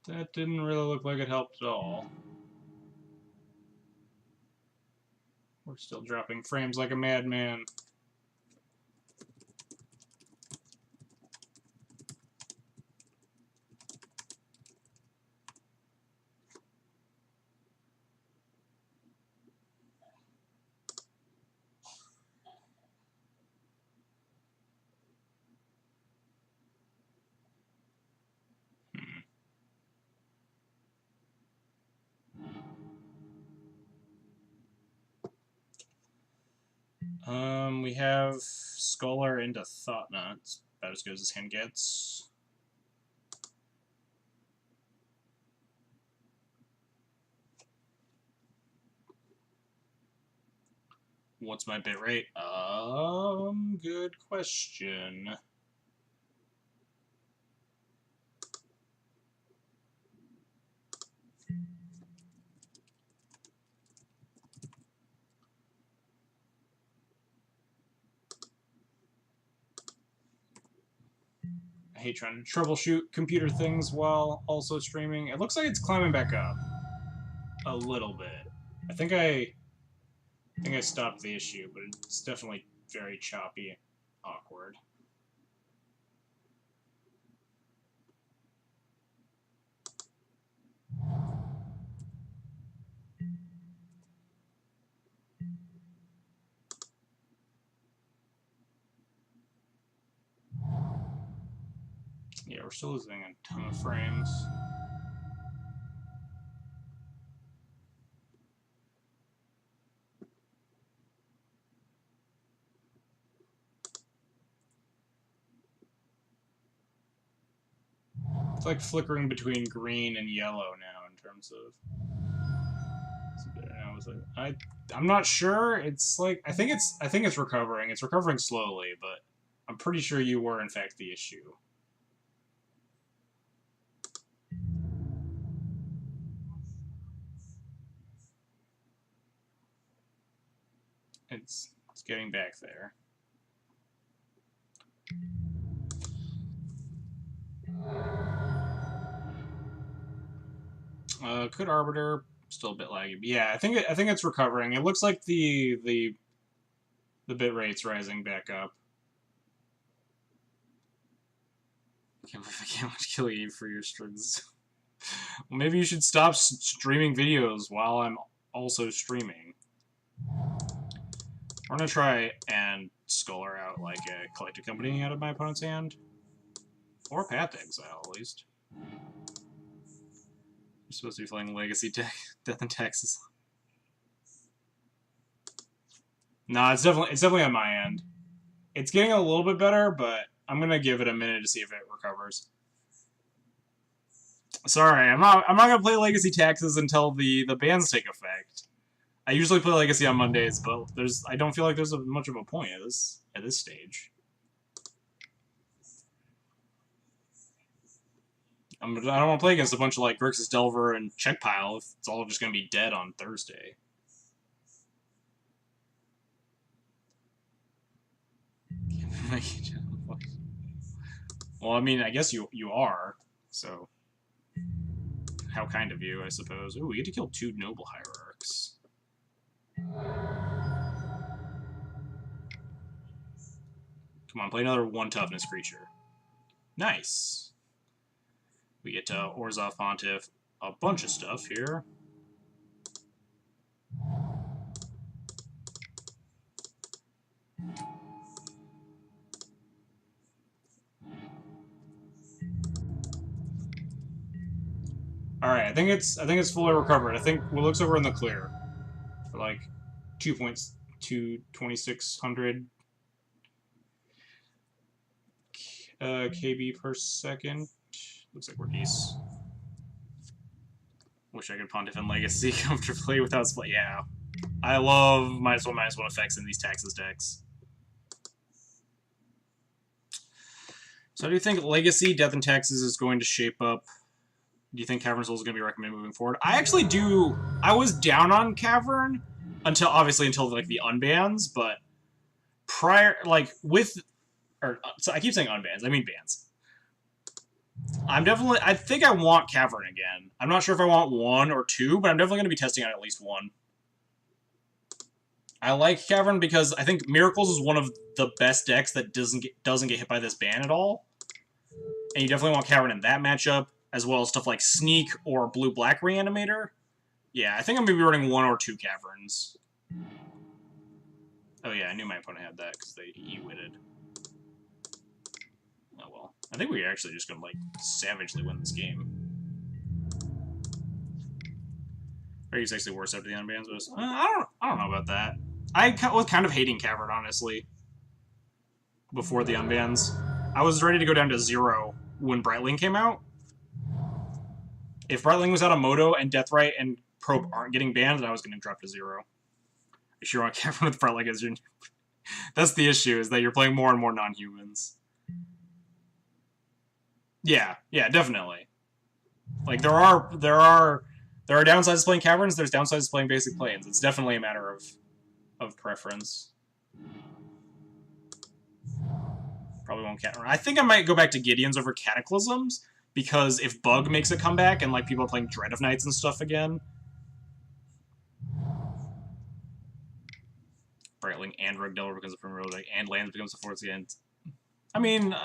That didn't really look like it helped at all. We're still dropping frames like a madman. We have Scholar into Thoughtnut. It's about as good as his hand gets. What's my bit rate? Good question. I hate trying to troubleshoot computer things while also streaming. It looks like it's climbing back up a little bit. I think I stopped the issue, but it's definitely very choppy, awkward. Yeah, we're still losing a ton of frames. It's like flickering between green and yellow now in terms of. I'm not sure. It's like I think it's recovering. It's recovering slowly, but I'm pretty sure you were in fact the issue. It's getting back there. Could Arbiter still a bit laggy? But yeah, I think it's recovering. It looks like the bit rate's rising back up. I can't believe I can't watch Kill Eve for your strings. Well, maybe you should stop streaming videos while I'm also streaming. We're gonna try and Scholar out like a collected company out of my opponent's hand. Or Path Exile, at least. You're supposed to be playing Legacy Death and Taxes. No, it's definitely on my end. It's getting a little bit better, but I'm gonna give it a minute to see if it recovers. Sorry, I'm not gonna play Legacy Taxes until the bans take effect. I usually play Legacy on Mondays, but I don't feel like there's much of a point at this stage. I don't want to play against a bunch of like Grixis Delver and Checkpile if it's all just gonna be dead on Thursday. Well, I mean, I guess you are, so how kind of you, I suppose. Ooh, we get to kill 2 Noble Hierarchs. Come on, play another 1 toughness creature. Nice. We get to Orzhov Pontiff, a bunch of stuff here. Alright, I think it's fully recovered. I think it looks like we're in the clear. For like 2 points to 2600 KB per second. Looks like we're decent. Wish I could Pontiff and Legacy comfortably without split. Yeah. I love -1/-1 effects in these Taxes decks. So how do you think Legacy, Death and Taxes is going to shape up? Do you think Cavern Soul is going to be recommended moving forward? I actually do. I was down on Cavern until like the unbans, but prior, like with, or so I keep saying unbans, I mean bans. I think I want Cavern again. I'm not sure if I want 1 or 2, but I'm definitely going to be testing out at least 1. I like Cavern because I think Miracles is one of the best decks that doesn't get hit by this ban at all. And you definitely want Cavern in that matchup, as well as stuff like Sneak or Blue-Black Reanimator. Yeah, I think I'm going to be running 1 or 2 Caverns. Oh yeah, I knew my opponent had that because they E-witted. Oh well. I think we're actually just going to, like, savagely win this game. Are you actually worse after the unbans? I don't know about that. I was kind of hating Cavern, honestly, before the unbans. I was ready to go down to 0 when Brightling came out. If Brightling was out of Moto and Deathrite and Probe aren't getting banned, then I was going to drop to 0. You sure want Cavern with Brightling as your... That's the issue, is that you're playing more and more non-humans. Yeah, definitely. Like, there are downsides to playing Caverns, there's downsides to playing basic planes. It's definitely a matter of preference. Probably won't Cavern. I think I might go back to Gideon's over Cataclysms, because if Bug makes a comeback and, like, people are playing Dread of Nights and stuff again... Brightling and Rogue Delver becomes a Primrose, like, and Lands becomes a Force again. I mean...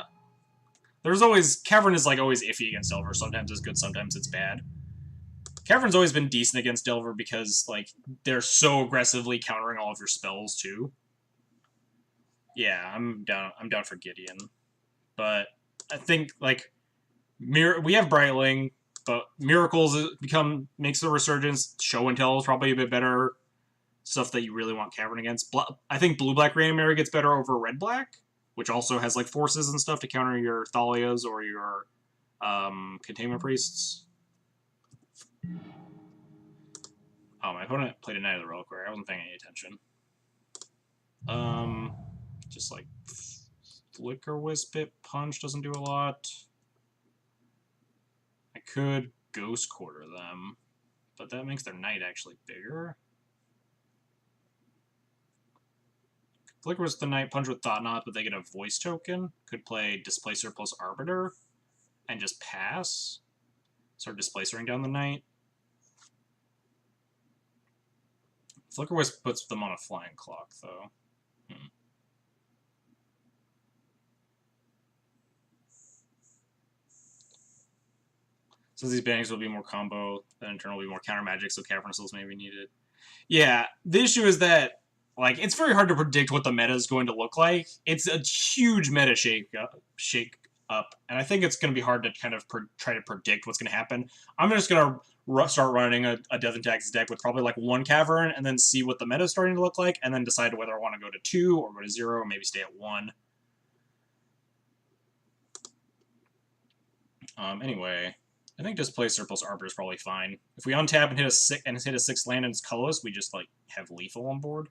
there's always... Cavern is, like, always iffy against Delver. Sometimes it's good, sometimes it's bad. Cavern's always been decent against Delver because, like, they're so aggressively countering all of your spells, too. Yeah, I'm down for Gideon. But I think, like, we have Brightling, but Miracles makes a resurgence. Show and Tell is probably a bit better. Stuff that you really want Cavern against. I think Blue-Black Reanimator gets better over Red-Black, which also has, like, forces and stuff to counter your Thalias or your Containment Priests. Oh, my opponent played a Knight of the Reliquary. I wasn't paying any attention. Just, like, Flicker Wisp Pit Punch doesn't do a lot. I could Ghost Quarter them, but that makes their Knight actually bigger. Flicker Wisp the Knight, punch with Thought Knot, but they get a voice token. Could play Displacer plus Arbiter and just pass. Start displacering down the Knight. Flicker Wisp puts them on a flying clock, though. So these bannings will be more combo, then in turn will be more counter magic, so Cavern Souls may be needed. Yeah, the issue is that, like, it's very hard to predict what the meta is going to look like. It's a huge meta shake up, and I think it's going to be hard to kind of try to predict what's going to happen. I'm just going to start running a Death and Taxes deck with probably, like, 1 Cavern, and then see what the meta is starting to look like, and then decide whether I want to go to 2, or go to 0, or maybe stay at 1. Anyway... I think Displacer plus Arbiter is probably fine. If we untap and hit a 6th land and it's colorless, we just, like, have lethal on board.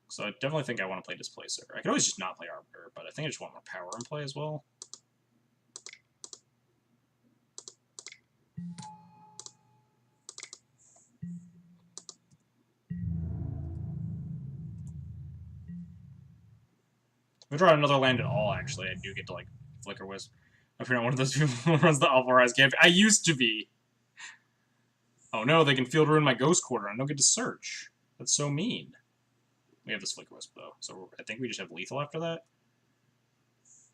So I definitely think I want to play Displacer. I could always just not play Arbiter, but I think I just want more power in play as well. If we draw another land at all, actually, I do get to, like, Flicker Wisp. If you're not one of those people who runs the Alvarez campaign. I used to be! Oh no, they can field ruin my Ghost Quarter and I don't get to search. That's so mean. We have this Flicker Wisp, though, so I think we just have lethal after that.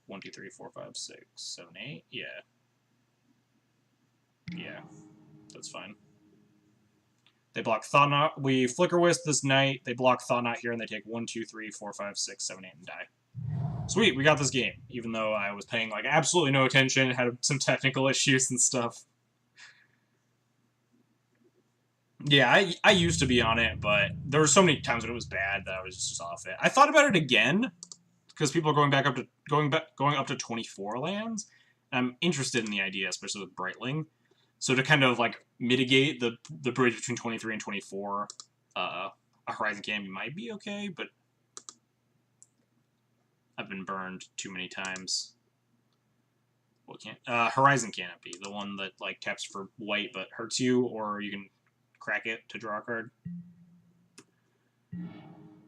1, 2, 3, 4, 5, 6, 7, 8. Yeah. Yeah. That's fine. They block Thought Knot. We Flicker Wisp this Knight. They block Thought Knot here, and they take 1, 2, 3, 4, 5, 6, 7, 8, and die. Sweet, we got this game, even though I was paying, like, absolutely no attention, had some technical issues and stuff. Yeah, I used to be on it, but there were so many times when it was bad that I was just off it. I thought about it again, because people are going up to 24 lands, and I'm interested in the idea, especially with Brightling. So to kind of, like, mitigate the bridge between 23 and 24, a Horizon Canopy might be okay, but I've been burned too many times. What can't Horizon Canopy, the one that, like, taps for white but hurts you, or you can crack it to draw a card.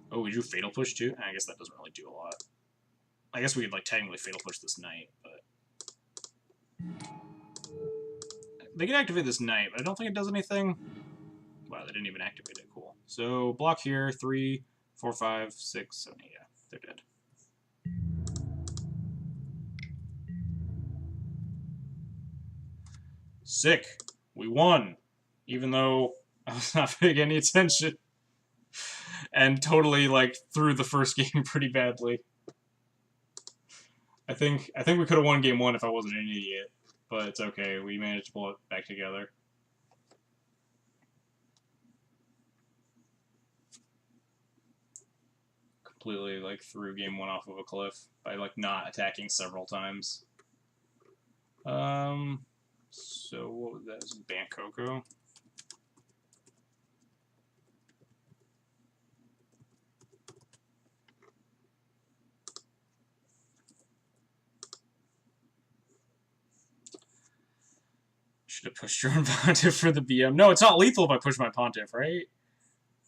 Oh, we drew Fatal Push too? I guess that doesn't really do a lot. I guess we could, like, technically Fatal Push this Knight, but They can activate this knight, but I don't think it does anything. Wow, they didn't even activate it. Cool. So block here, 3, 4, 5, 6, 7, 8. Yeah, they're dead. Sick. We won. Even though I was not paying any attention. And totally, like, threw the first game pretty badly. I think we could have won game 1 if I wasn't an idiot. But it's okay. We managed to pull it back together. Completely, like, threw game 1 off of a cliff by, like, not attacking several times. So what was that? It was Bangkoko. Should have pushed your own Pontiff for the BM. No, it's not lethal if I push my Pontiff, right?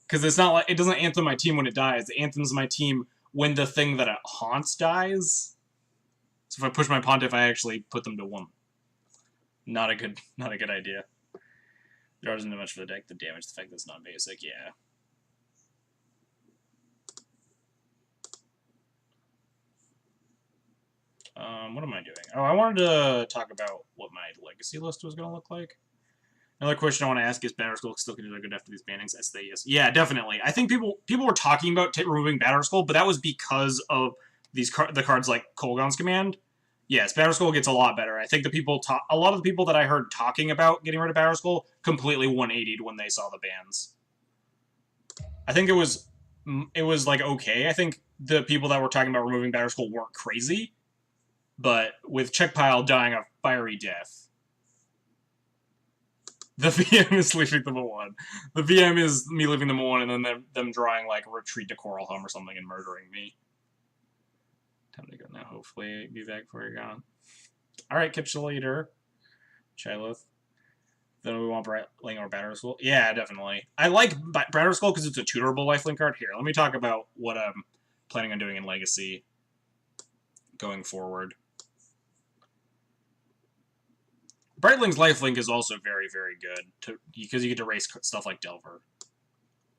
Because it's not like it doesn't anthem my team when it dies. It anthems my team when the thing that it haunts dies. So if I push my Pontiff, I actually put them to 1. Not a good idea. There isn't much for the deck. The damage, the fact that it's not basic, yeah. What am I doing? Oh, I wanted to talk about what my legacy list was going to look like. Another question I want to ask is Batterskull still considered good after these bannings? Yes. Yeah, definitely. I think people were talking about removing Batterskull, but that was because of the cards like Kolgon's Command. Yes, Batterskull gets a lot better. I think a lot of the people that I heard talking about getting rid of Batterskull completely 180'd when they saw the bans. I think it was like okay. I think the people that were talking about removing Batterskull weren't crazy, but with Checkpile dying a fiery death, the VM is leaving them a 1. The VM is me leaving them a 1, and then them drawing like Retreat to Coral Home or something and murdering me. Time to go now. Hopefully, be back before you're gone. All right, Capsulator, Chylith. Then we want Brightling or Batterskull. Yeah, definitely. I like Batterskull because it's a tutorable lifelink card. Here, let me talk about what I'm planning on doing in Legacy going forward. Brightling's lifelink is also very, very good because you get to race stuff like Delver.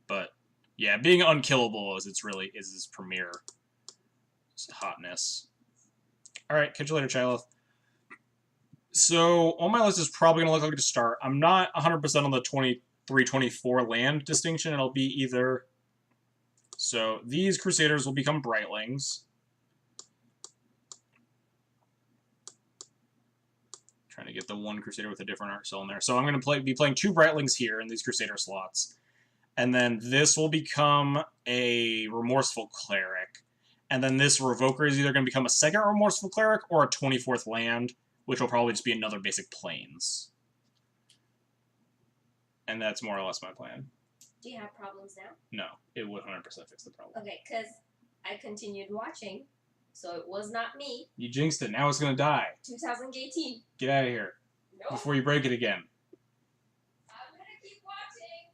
But yeah, being unkillable is its premier hotness. All right, catch you later, Chylith. So on my list is probably going to look like to start. I'm not 100% on the 23-24 land distinction. It'll be either. So these Crusaders will become Brightlings. Trying to get the one Crusader with a different art cell in there. So I'm going to be playing 2 Brightlings here in these Crusader slots. And then this will become a Remorseful Cleric. And then this Revoker is either going to become a second Remorseful Cleric or a 24th land, which will probably just be another basic Plains. And that's more or less my plan. Do you have problems now? No, it would 100% fix the problem. Okay, because I continued watching, so it was not me. You jinxed it. Now it's going to die. 2018. Get out of here. Nope. Before you break it again. I'm going to keep watching.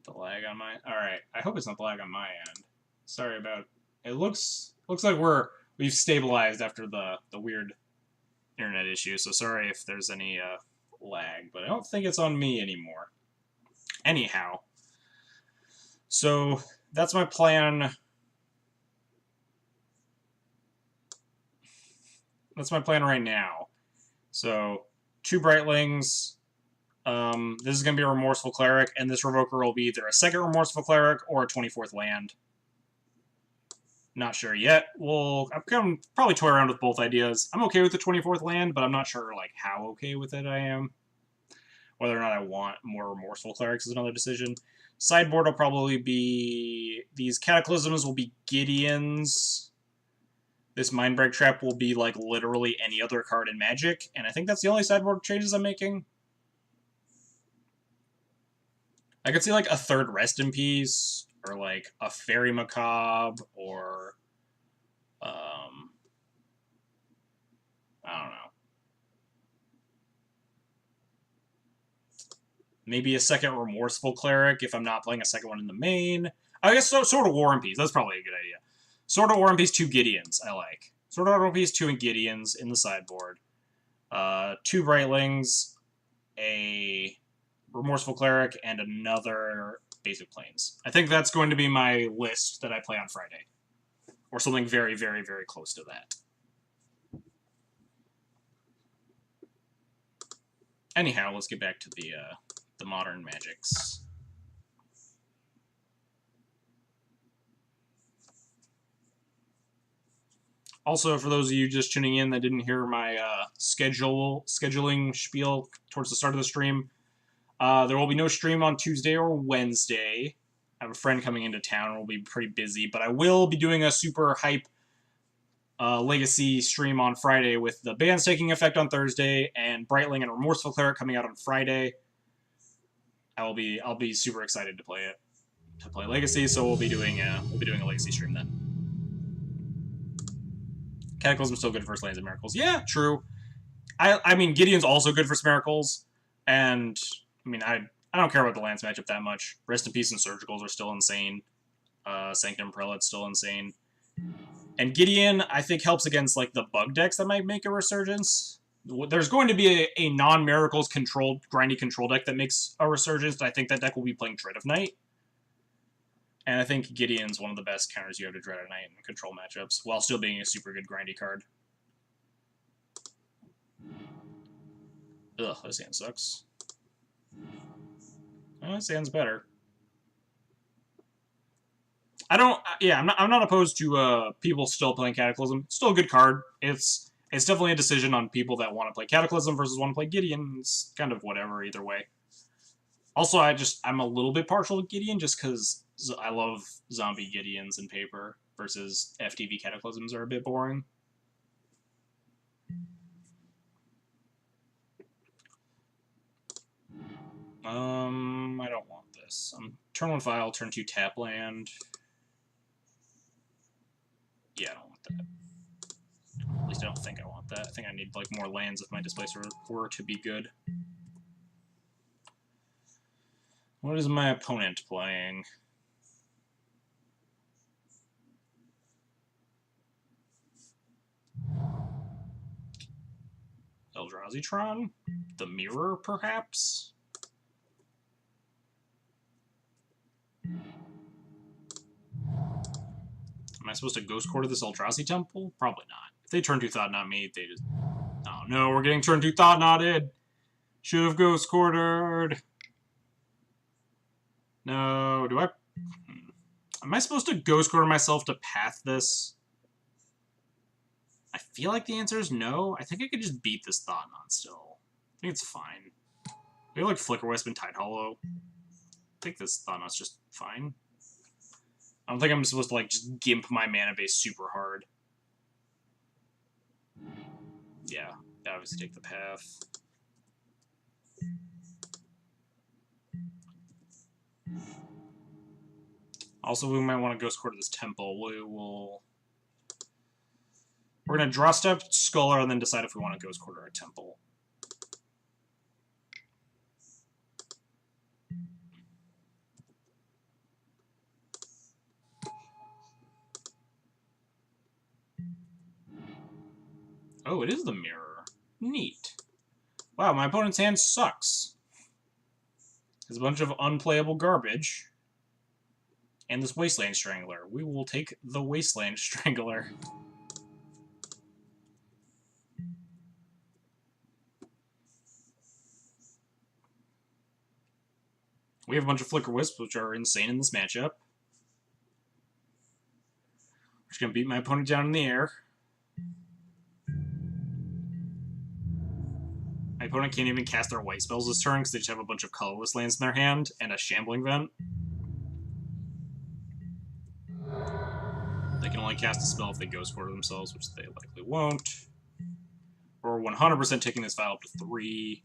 The lag on my... Alright, I hope it's not the lag on my end. Sorry about... It looks like we've stabilized after the weird internet issue, so sorry if there's any lag, but I don't think it's on me anymore. Anyhow. So, that's my plan. That's my plan right now. So, 2 Brightlings. This is going to be a Remorseful Cleric, and this Revoker will be either a second Remorseful Cleric or a 24th land. Not sure yet. I'm going to probably toy around with both ideas. I'm okay with the 24th land, but I'm not sure like how okay with it I am. Whether or not I want more Remorseful Clerics is another decision. Sideboard will probably be... These Cataclysms will be Gideons. This Mindbreak Trap will be like literally any other card in Magic, and I think that's the only sideboard changes I'm making. I could see like a 3rd Rest in Peace, or like a Fairy Macabre, or I don't know. Maybe a second Remorseful Cleric if I'm not playing a second one in the main. I guess Sword of War and Peace. That's probably a good idea. Sword of War and Peace, 2 Gideons, I like. Sword Art piece, 2 Gideons in the sideboard. 2 Brightlings, a Remorseful Cleric, and another Basic Plains. I think that's going to be my list that I play on Friday. Or something very, very, very close to that. Anyhow, let's get back to the modern magics. Also, for those of you just tuning in that didn't hear my scheduling spiel towards the start of the stream, there will be no stream on Tuesday or Wednesday. I have a friend coming into town and we'll be pretty busy, but I will be doing a super hype Legacy stream on Friday with the bands taking effect on Thursday and Brightling and Remorseful Cleric coming out on Friday. I'll be super excited to play Legacy, so we'll be doing a Legacy stream then. Cataclysm's still good for Lands and Miracles. Yeah, true. I mean, Gideon's also good for Miracles, and I mean, I don't care about the Lance matchup that much. Rest in Peace and Surgicals are still insane. Sanctum Prelate's still insane. And Gideon, I think, helps against like the bug decks that might make a resurgence. There's going to be a non-Miracles controlled, grindy control deck that makes a resurgence, and I think that deck will be playing Dread of Night. And I think Gideon's one of the best counters you have to Dread of Night in control matchups, while still being a super good grindy card. Ugh, this hand sucks. This hand's better. I'm not opposed to people still playing Cataclysm. It's still a good card. It's definitely a decision on people that want to play Cataclysm versus want to play Gideon. It's kind of whatever either way. Also, I'm a little bit partial to Gideon just because I love zombie Gideons in paper versus FTV Cataclysms are a bit boring. I don't want this. Turn 1 file, turn 2 tap land. Yeah, I don't want that. At least I don't think I want that. I think I need like more lands if my Displacer were to be good. What is my opponent playing? Eldrazi-tron? The Mirror, perhaps? Am I supposed to Ghost Quarter this Eldrazi Temple? Probably not. If they turn 2 Thought Knot me, they just... Oh no, we're getting turn 2 Thought Knotted! Should have Ghost Quartered! No, do I... Am I supposed to Ghost Quarter myself to path this? I feel like the answer is no. I think I could just beat this Thought Knot still. I think it's fine. We have like Flicker Wisp and Tide Hollow. I think this Thought Knot's just fine. I don't think I'm supposed to like just gimp my mana base super hard. Yeah, obviously take the path. Also, we might want to Ghost Quarter this temple. We're going to draw step Scholar and then decide if we want to Ghost Quarter a temple. Oh, it is the Mirror. Neat. Wow, my opponent's hand sucks. There's a bunch of unplayable garbage. And this Wasteland Strangler. We will take the Wasteland Strangler. We have a bunch of Flicker Wisps, which are insane in this matchup. We're just going to beat my opponent down in the air. My opponent can't even cast their white spells this turn because they just have a bunch of colorless lands in their hand and a Shambling Vent. They can only cast a spell if they Ghost Quarter themselves, which they likely won't. We're 100% taking this file up to 3.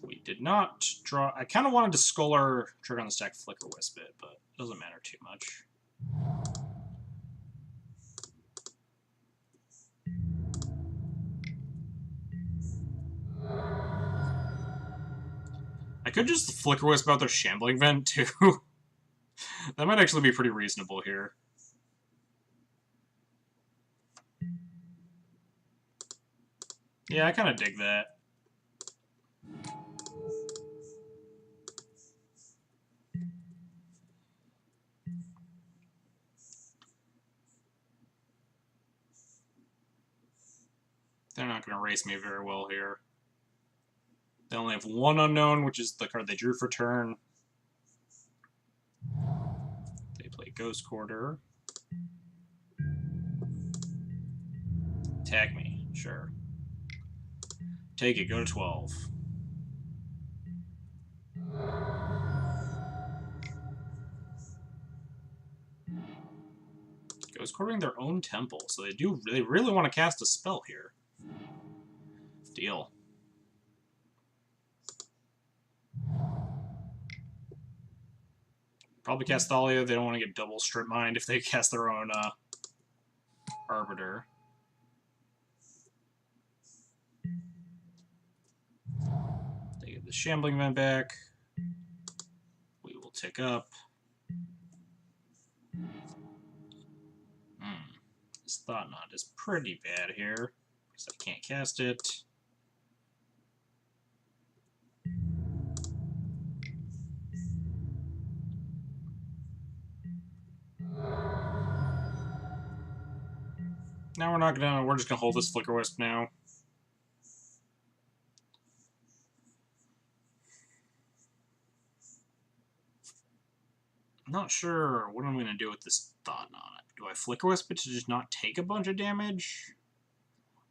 We did not draw... I kind of wanted to Scholar trigger on the stack Flicker Wisp it, but it doesn't matter too much. I could just Flicker Wisp out their Shambling Vent, too. That might actually be pretty reasonable here. Yeah, I kind of dig that. They're not going to race me very well here. They only have one unknown, which is the card they drew for turn. They play Ghost Quarter. Attack me, sure. Take it, go to 12. Ghost Quartering their own temple, so they really want to cast a spell here. Deal. Probably cast Thalia. They don't want to get double strip mined if they cast their own Arbiter. They get the Shambling Event back. We will tick up. This Thought Knot is pretty bad here, because I can't cast it. Now we're just gonna hold this Flicker Wisp now. I'm not sure what I'm gonna do with this Thought Knot. Do I Flicker Wisp it to just not take a bunch of damage?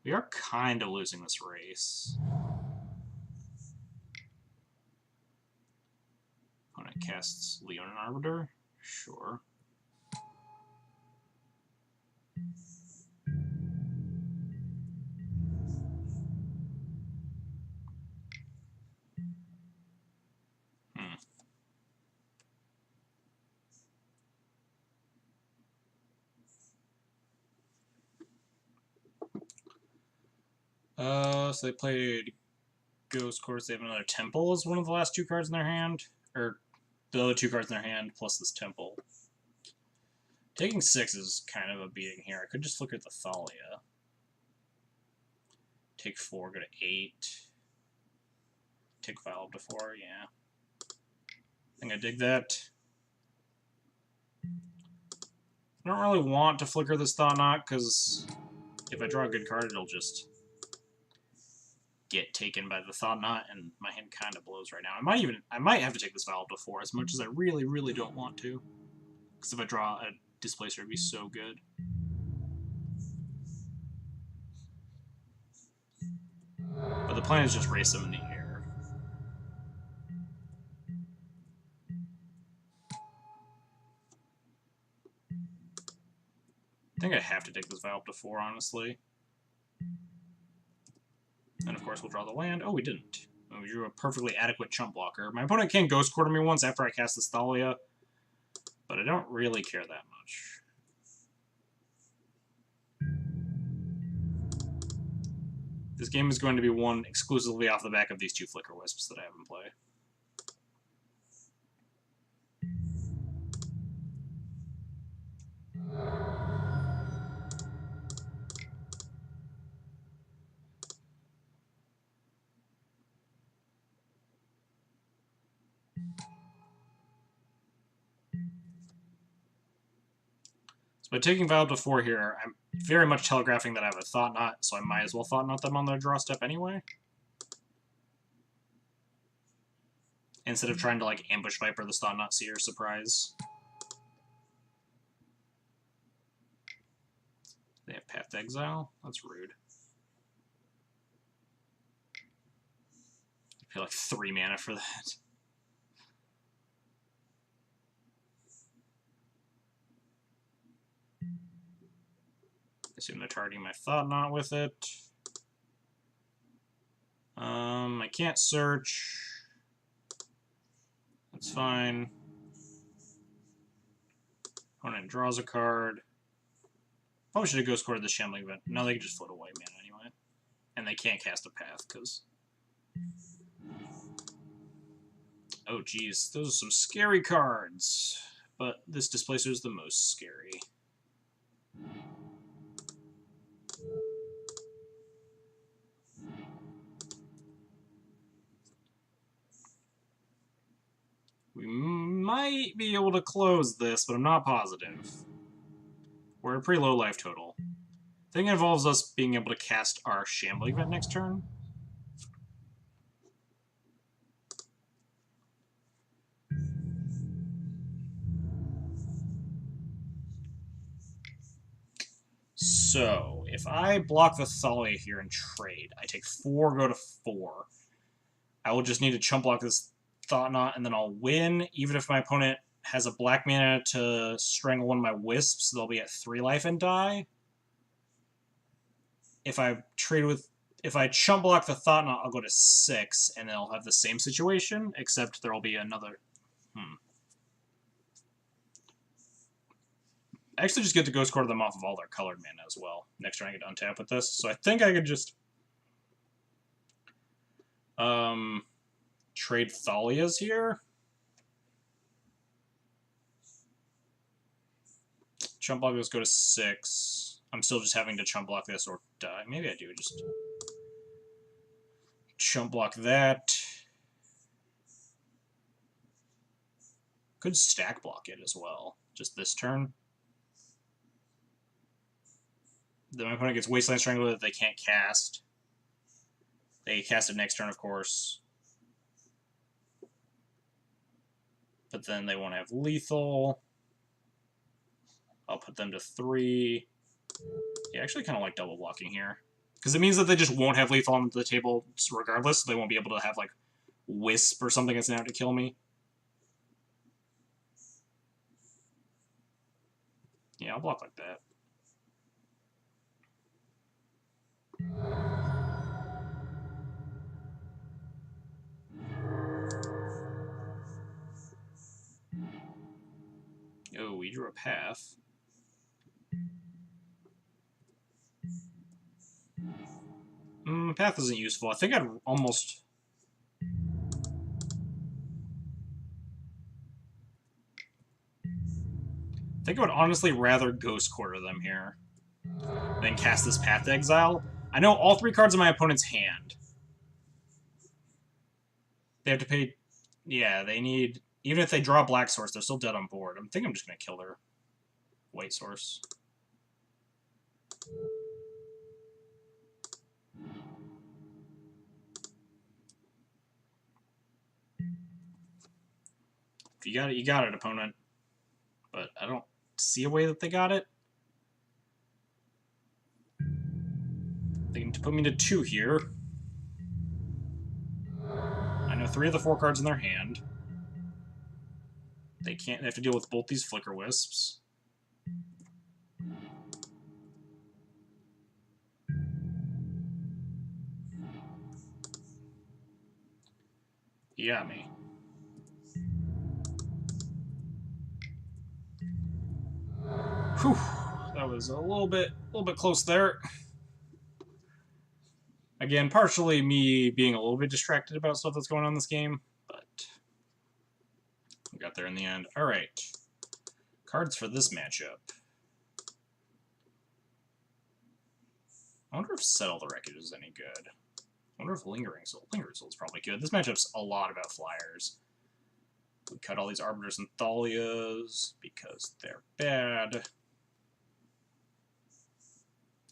We are kind of losing this race. Opponent casts Leonin Arbiter? Sure. So they played Ghost Course. They have another Temple as one of the last two cards in their hand. Or the other two cards in their hand, plus this Temple. Taking 6 is kind of a beating here. I could just flicker the Thalia. Take 4, go to 8. Take 5 up to 4, yeah. I think I dig that. I don't really want to flicker this Thought Knot, because if I draw a good card, it'll just get taken by the Thought Knot, and my hand kind of blows right now. I might have to take this Vial to 4, as much as I really, really don't want to. Because if I draw a Displacer, it'd be so good. But the plan is just race them in the air. I think I have to take this Vial up to 4, honestly. And of course we'll draw the land. Oh, we didn't. We drew a perfectly adequate chump blocker. My opponent can Ghost Quarter me once after I cast this Thalia, but I don't really care that much. This game is going to be won exclusively off the back of these two Flicker Wisps that I have in play. By taking Vial to 4 here, I'm very much telegraphing that I have a Thought Knot, so I might as well Thought Knot them on their draw step anyway. Instead of trying to, like, Ambush Viper this Thought Knot Seer surprise. They have Path to Exile? That's rude. I pay like 3 mana for that. Assume they're targeting my Thought Knot with it. I can't search. That's fine. Opponent draws a card. Probably should have Ghost Quartered the Shambling Event. No, they can just float a white mana anyway. And they can't cast a path, because... Oh, geez. Those are some scary cards. But this Displacer is the most scary. might be able to close this, but I'm not positive. We're at a pretty low life total. I think it involves us being able to cast our Shambling event next turn. So, if I block the Thalia here and trade, I take 4, go to 4. I will just need to chump block this Thought Knot, and then I'll win, even if my opponent has a black mana to strangle one of my Wisps, they'll be at 3 life and die. If I chump block the Thought Knot, I'll go to 6, and then I'll have the same situation, except there'll be another... I actually just get to Ghost Quarter them off of all their colored mana as well. Next turn I get to untap with this, so I think I could just... trade Thalias here. Chump block this, go to 6. I'm still just having to chump block this or die. Maybe I do just chump block that. Could stack block it as well, just this turn. Then my opponent gets Wasteland Strangler that they can't cast. They cast it next turn, of course. But then they won't have lethal. I'll put them to 3. Yeah, I actually kind of like double blocking here. Because it means that they just won't have lethal on the table regardless. So they won't be able to have, like, Wisp or something that's out to kill me. Yeah, I'll block like that. Oh, we drew a path. Path isn't useful. I think I'd almost... I think I would honestly rather Ghost Quarter them here than cast this Path to Exile. I know all 3 cards in my opponent's hand. They have to pay... Yeah, they need... Even if they draw Black Source, they're still dead on board. I think I'm just going to kill their White Source. If you got it, you got it, opponent. But I don't see a way that they got it. They can put me to 2 here. I know 3 of the 4 cards in their hand. They have to deal with both these Flicker Wisps. You got me. Whew, that was a little bit close there. Again, partially me being a little bit distracted about stuff that's going on in this game, but we got there in the end. All right, cards for this matchup. I wonder if Settle the Wreckage is any good. I wonder if Lingering Soul is probably good. This matchup's a lot about flyers. We cut all these Arbiters and Thalias because they're bad.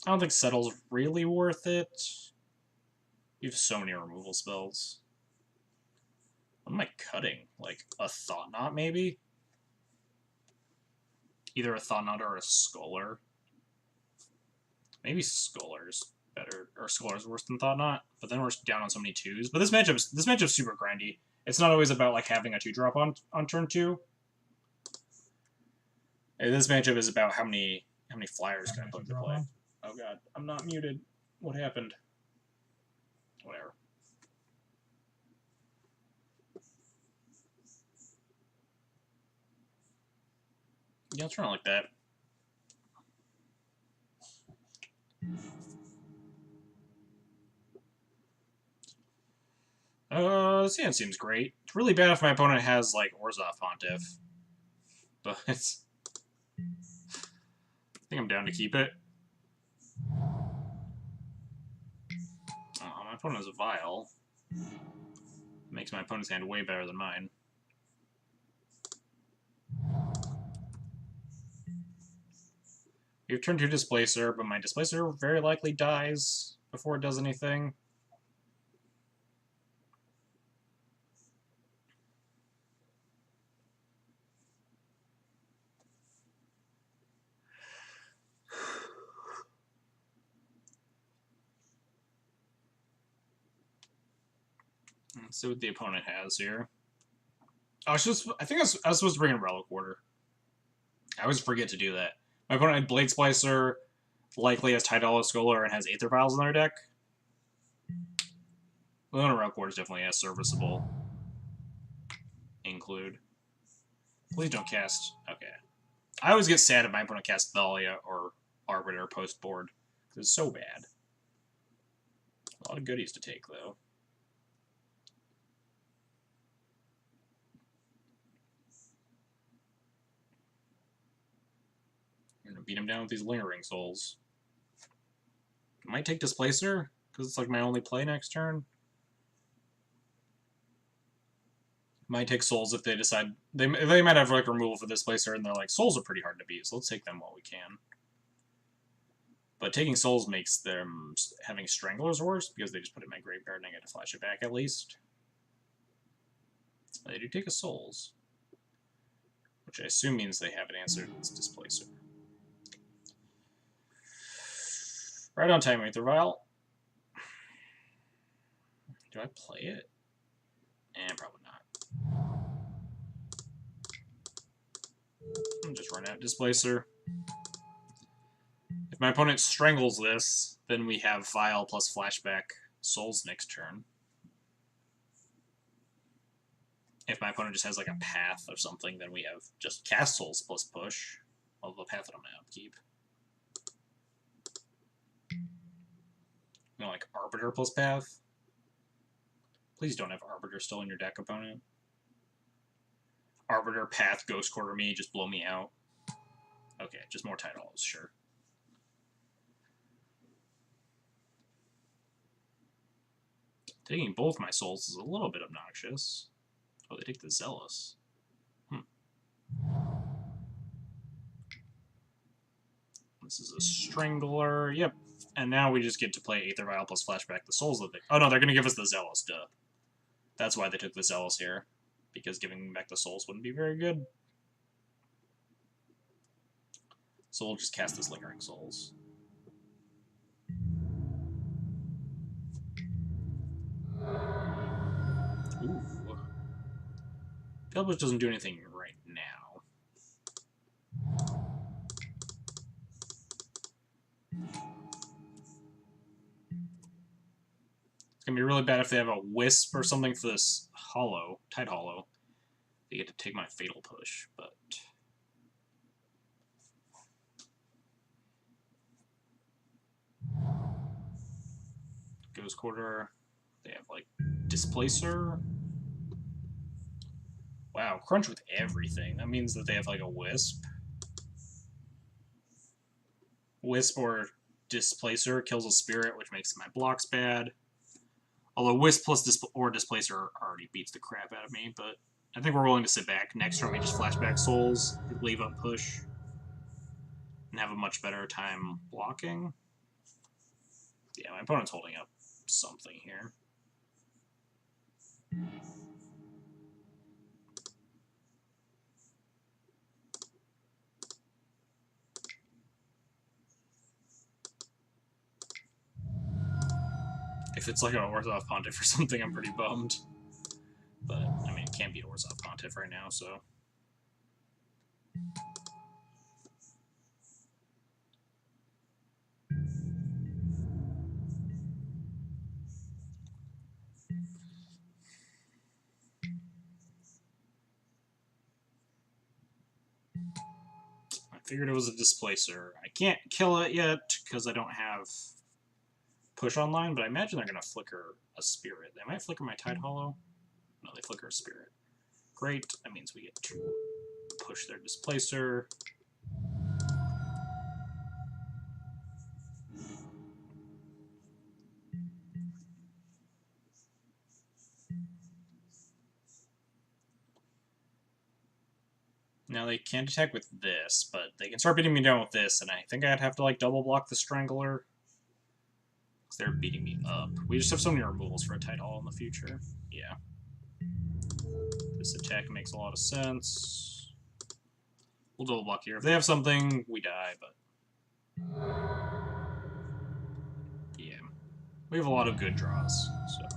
I don't think Settle's really worth it. You have so many removal spells. What am I cutting? Like a Thought Knot, maybe? Either a Thought Knot or a Scholar. Maybe Scholar's better, or Scholar's worse than Thought Knot. But then we're down on so many 2s. But this matchup's super grindy. It's not always about like having a 2-drop on turn 2. And this matchup is about how many flyers can I put into play. Oh god, I'm not muted. What happened? Whatever. Yeah, I'll turn it like that. This hand seems great. It's really bad if my opponent has, like, Orzhov Pontiff. But I think I'm down to keep it. Oh, my opponent has a Vial. Makes my opponent's hand way better than mine. We have turn 2 Displacer, but my Displacer very likely dies before it does anything. Let's see what the opponent has here. I think I was supposed to bring in Relic Order. I always forget to do that. My opponent had Blade Splicer, likely has Tidal Scholar, and has Aether Vials in their deck. Well, Relic Order is definitely as serviceable. Include. Please don't cast. Okay. I always get sad if my opponent casts Thalia or Arbiter post board, because it's so bad. A lot of goodies to take, though. I'm gonna beat him down with these Lingering Souls. I might take Displacer, because it's like my only play next turn. Might take Souls if they decide... They might have like removal for Displacer, and they're like, Souls are pretty hard to beat, so let's take them while we can. But taking Souls makes them having Stranglers worse, because they just put it in my graveyard and I get to flash it back at least. They do take a Souls. Which I assume means they have an answer to this Displacer. Right on time, Aether Vial. Do I play it? Probably not. I'll just run out Displacer. If my opponent strangles this, then we have Vial plus Flashback Souls next turn. If my opponent just has like a Path or something, then we have just Cast Souls plus Push. Although the Path that I'm going to upkeep. You know, like Arbiter plus Path. Please don't have Arbiter still in your deck, opponent. Arbiter, Path, Ghost Quarter me, just blow me out. Okay, just more titles, sure. Taking both my souls is a little bit obnoxious. Oh, they take the Zealous. This is a Strangler, yep. And now we just get to play Aether Vial plus Flashback the souls that they... Oh no, they're going to give us the Zealous, duh. That's why they took the Zealous here. Because giving back the souls wouldn't be very good. So we'll just cast this Lingering Souls. Ooh. Pelbush doesn't do anything right now. It's going to be really bad if they have a Wisp or something for this Hollow, Tide Hollow. They get to take my Fatal Push, but... Ghost Quarter. They have, like, Displacer. Wow, crunch with everything. That means that they have, like, a Wisp. Wisp or Displacer kills a Spirit, which makes my blocks bad. Although Wisp plus Displacer already beats the crap out of me, but I think we're willing to sit back. Next turn we just flashback Souls, leave up Push, and have a much better time blocking. Yeah, my opponent's holding up something here. If it's like an Orthodox Pontiff or something, I'm pretty bummed. But, I mean, it can't be an Orthodox Pontiff right now, so... I figured it was a Displacer. I can't kill it yet, because I don't have Push online, but I imagine they're going to flicker a Spirit. They might flicker my Tide Hollow. No, they flicker a Spirit. Great, that means we get to push their Displacer. Now they can't attack with this, but they can start beating me down with this, and I think I'd have to like double block the Strangler. Because they're beating me up. We just have so many removals for a tight haul in the future. Yeah. This attack makes a lot of sense. We'll double block here. If they have something, we die, but... yeah. We have a lot of good draws, so...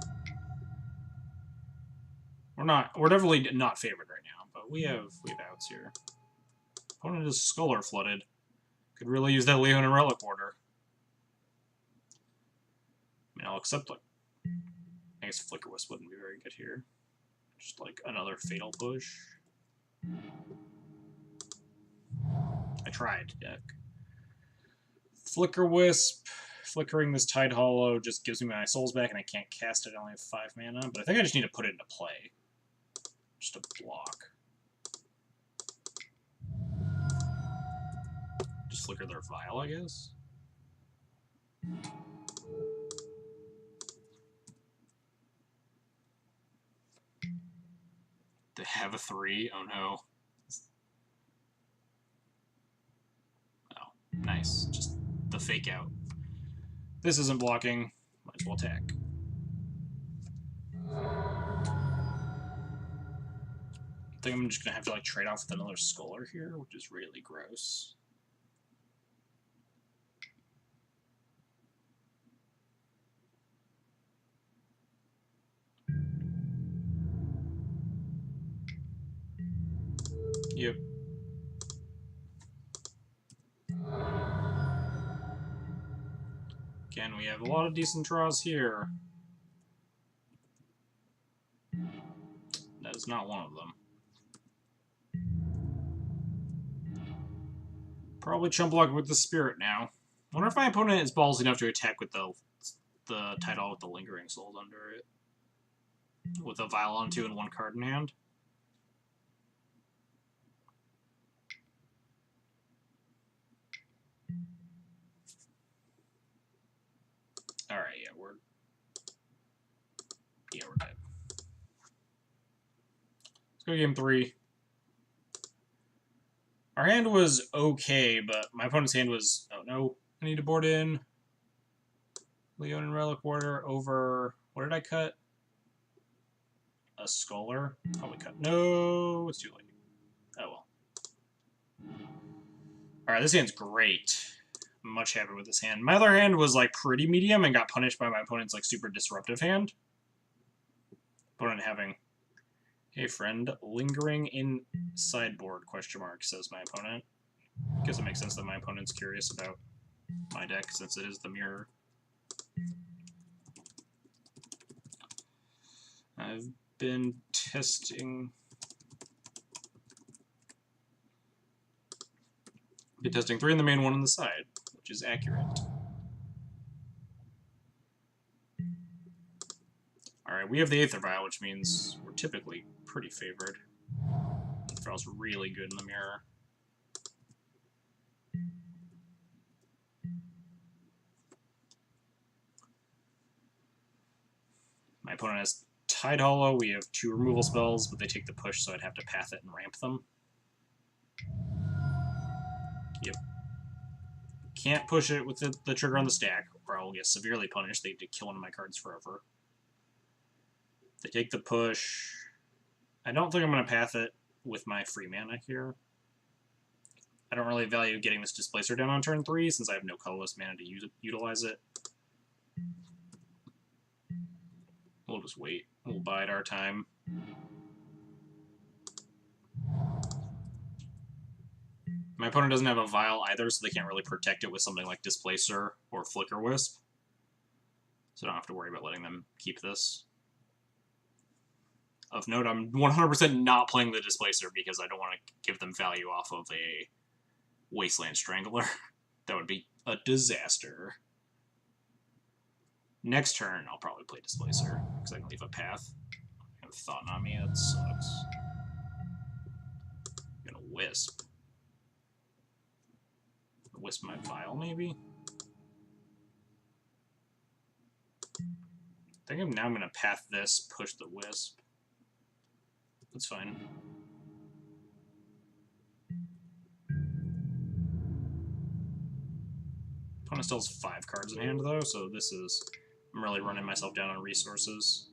We're definitely not favored right now, but we have outs here. Opponent is Scholar flooded. Could really use that Leon and Relic order. I mean, I'll accept, like... I guess Flicker Wisp wouldn't be very good here. Just, like, another Fatal Push. I tried, deck. Flicker Wisp. Flickering this Tide Hollow just gives me my souls back, and I can't cast it. I only have 5 mana, but I think I just need to put it into play. Just a block. Just flicker their Vial, I guess. They have a 3? Oh no. Oh, nice. Just the fake out. This isn't blocking. Might as well attack. I think I'm just gonna have to like trade off with another Scholar here, which is really gross. Yep. Again, we have a lot of decent draws here. That is not one of them. Probably chump block with the Spirit now. Wonder if my opponent is ballsy enough to attack with the title with the Lingering Souls under it. With a Vial on 2 and 1 card in hand. Alright, yeah, we're dead. Let's go game 3. Our hand was okay, but my opponent's hand was... oh no, I need to board in. Leon and Relic Warder over... what did I cut? A Scholar? Probably cut... no, it's too late. Oh well. Alright, this hand's great. I'm much happier with this hand. My other hand was like pretty medium and got punished by my opponent's like super disruptive hand. Opponent having... hey friend, lingering in sideboard, question mark, says my opponent. Guess it makes sense that my opponent's curious about my deck, since it is the mirror. I've been testing... been testing 3 in the main, 1 on the side, which is accurate. Alright, we have the Aether Vial, which means we're typically pretty favored. Aether Vial's really good in the mirror. My opponent has Tide Hollow. We have 2 removal spells, but they take the push, so I'd have to path it and ramp them. Yep. Can't push it with the trigger on the stack, or I'll get severely punished. They have to kill one of my cards forever. They take the push. I don't think I'm going to path it with my free mana here. I don't really value getting this Displacer down on turn 3, since I have no colorless mana to utilize it. We'll just wait. We'll bide our time. My opponent doesn't have a Vial either, so they can't really protect it with something like Displacer or Flicker Wisp. So I don't have to worry about letting them keep this. Of note, I'm 100% not playing the Displacer because I don't want to give them value off of a Wasteland Strangler. That would be a disaster. Next turn, I'll probably play Displacer, because I can leave a path. I have Thought on me, that sucks. I'm gonna Wisp. Wisp my Vial, maybe? I think I'm gonna path this, push the Wisp. That's fine. Opponent still has 5 cards in hand, though, so this is... I'm really running myself down on resources.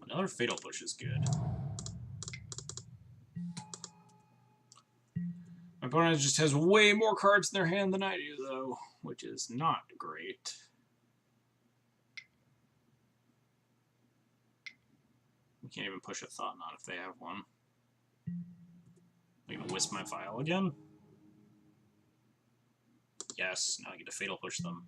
Another Fatal Push is good. My opponent just has way more cards in their hand than I do, though, which is not great. You can't even push a Thought Knot if they have one. I'm gonna wisp my file again. Yes, now I get to Fatal Push them.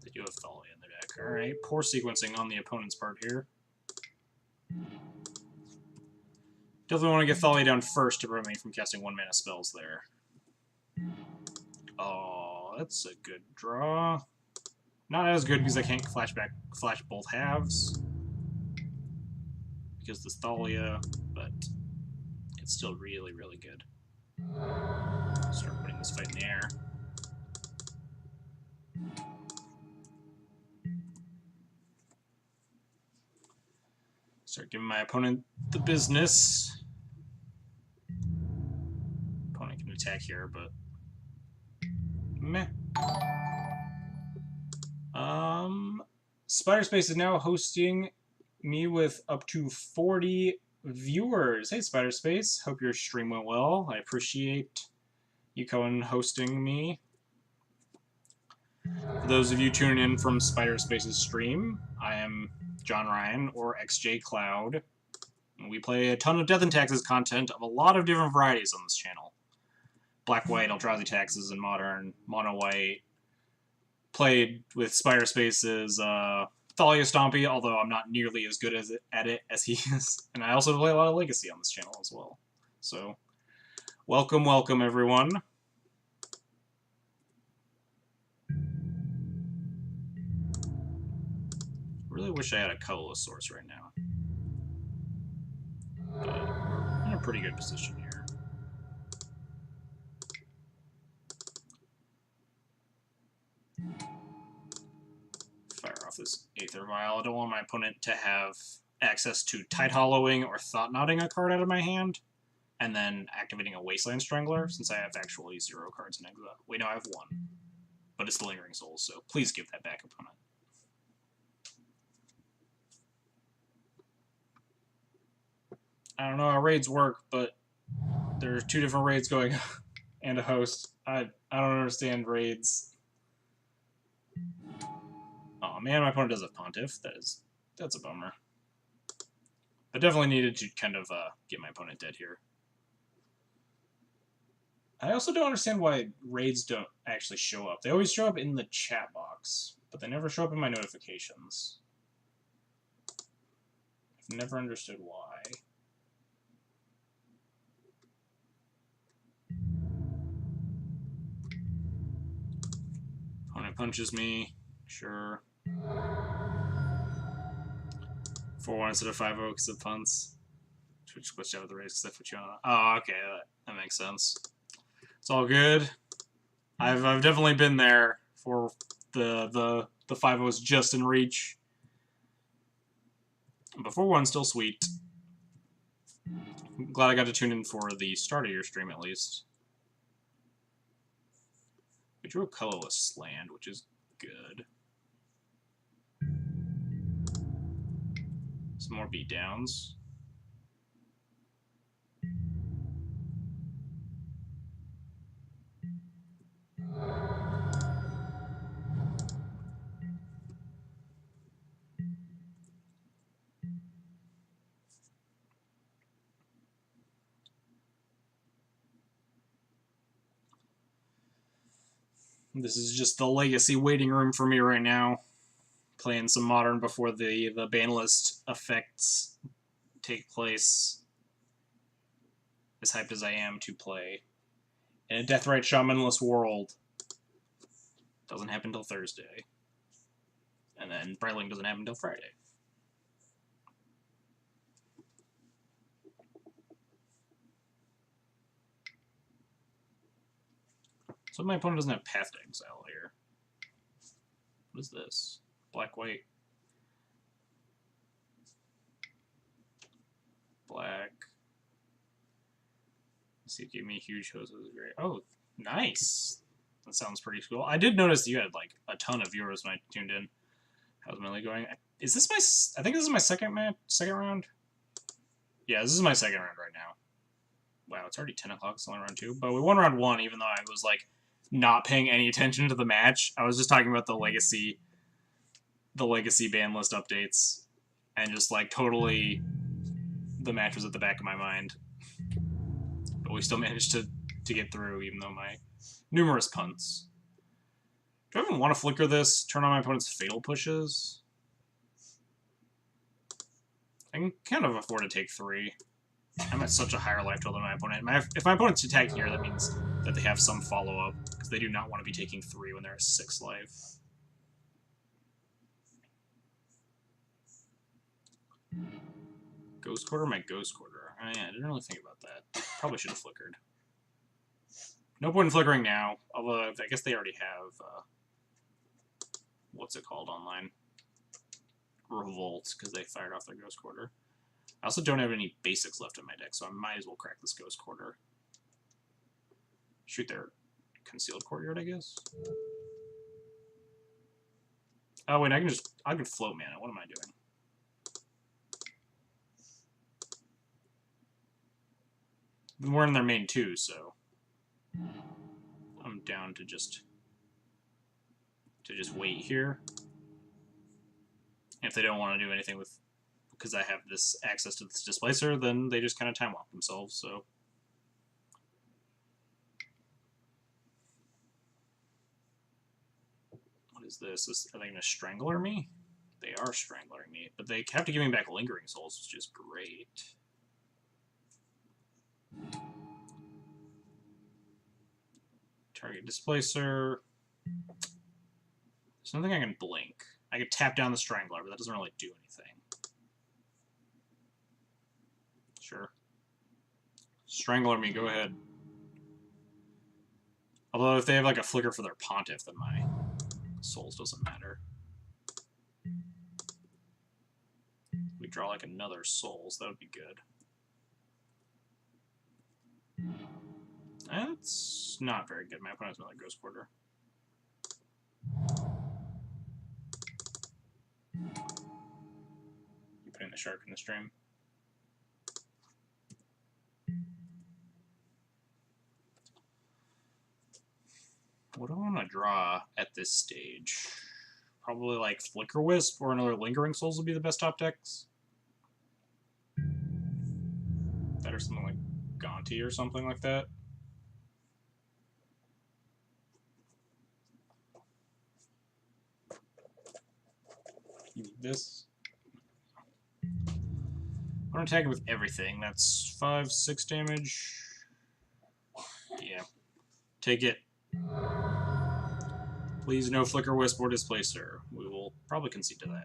They do have Thalia in their deck. Alright, poor sequencing on the opponent's part here. Definitely want to get Thalia down first to prevent me from casting 1-mana spells there. Oh, that's a good draw. Not as good because I can't flash both halves. Because this Thalia, but it's still really, really good. Start putting this fight in the air. Start giving my opponent the business. Opponent can attack here, but meh. Spider Space is now hosting me with up to 40 viewers. Hey, Spider Space. Hope your stream went well. I appreciate you coming hosting me. For those of you tuning in from Spider Space's stream, I am John Ryan, or XJ Cloud. And we play a ton of Death and Taxes content of a lot of different varieties on this channel. Black, White, Eldrazi Taxes, and Modern, Mono White. Played with Spider Space's Thalia Stompy, although I'm not nearly as good at it as he is. And I also play a lot of Legacy on this channel as well. So, welcome, welcome, everyone. Really wish I had a colorless source right now. But we're in a pretty good position here. Fire off this Aether Vial. I don't want my opponent to have access to Tide Hollowing or Thought Knotting a card out of my hand, and then activating a Wasteland Strangler, since I have actually 0 cards in exile. Wait, no, I have 1. But it's the Lingering Souls, so please give that back, opponent. I don't know how raids work, but there's 2 different raids going and a host. I don't understand raids. Oh man, my opponent does have Pontiff. That's a bummer. But definitely needed to kind of get my opponent dead here. I also don't understand why raids don't actually show up. They always show up in the chat box, but they never show up in my notifications. I've never understood why. Opponent punches me. Sure. 4-1 instead of 5-0 because of punts. Switched out of the race because I put you on. Oh, okay, that makes sense. It's all good. I've definitely been there for the 5-0s just in reach. But 4-1's still sweet. I'm glad I got to tune in for the start of your stream at least. We drew a colorless land, which is good. Some more beatdowns. This is just the Legacy waiting room for me right now. Playing some Modern before the ban list effects take place. As hyped as I am to play in a Deathrite Shamanless world. Doesn't happen until Thursday. And then Brightling doesn't happen until Friday. So my opponent doesn't have Path to Exile here. What is this? Black-white. Black. Let's see, give me huge hoses. Great. Oh, nice. That sounds pretty cool. I did notice you had like a ton of viewers when I tuned in. How's my league going? Is this my? I think this is my second round. Yeah, this is my second round right now. Wow, it's already 10 o'clock. It's only round 2, but we won round 1, even though I was like not paying any attention to the match. I was just talking about the legacy ban list updates, and just like totally, the match was at the back of my mind. But we still managed to get through, even though my numerous punts. Do I even want to flicker this? Turn on my opponent's fatal pushes? I can kind of afford to take 3. I'm at such a higher life total than my opponent. If my opponent's attacking here, that means that they have some follow-up, because they do not want to be taking 3 when they're at 6 life. Ghost Quarter? My Ghost Quarter. Oh, yeah, I didn't really think about that. Probably should have flickered. No point in flickering now, although I guess they already have, what's it called online? Revolt, because they fired off their Ghost Quarter. I also don't have any basics left in my deck, so I might as well crack this Ghost Quarter. Shoot their Concealed Courtyard, I guess? Oh, wait, I can float mana. What am I doing? We're in their main 2, so I'm down to just wait here. If they don't want to do anything with, because I have this access to this Displacer, then they just kind of time walk themselves, so. What is this? Are they going to Strangler me? They are Strangling me, but they have to give me back Lingering Souls, which is great. Target Displacer. There's nothing I can blink. I could tap down the Strangler, but that doesn't really do anything. Sure. Strangler me, go ahead. Although if they have like a flicker for their Pontiff, then my Souls doesn't matter. We draw like another Souls, that would be good. That's not very good. My opponent has another Ghost Quarter. You putting the shark in the stream? What do I want to draw at this stage? Probably like Flicker Wisp or another Lingering Souls would be the best top decks. That or something like Gonti or something like that. You need this. I'm attacking with everything. That's 5, 6 damage. Yeah. Take it. Please no Flicker Wisp or Displacer. We will probably concede to that.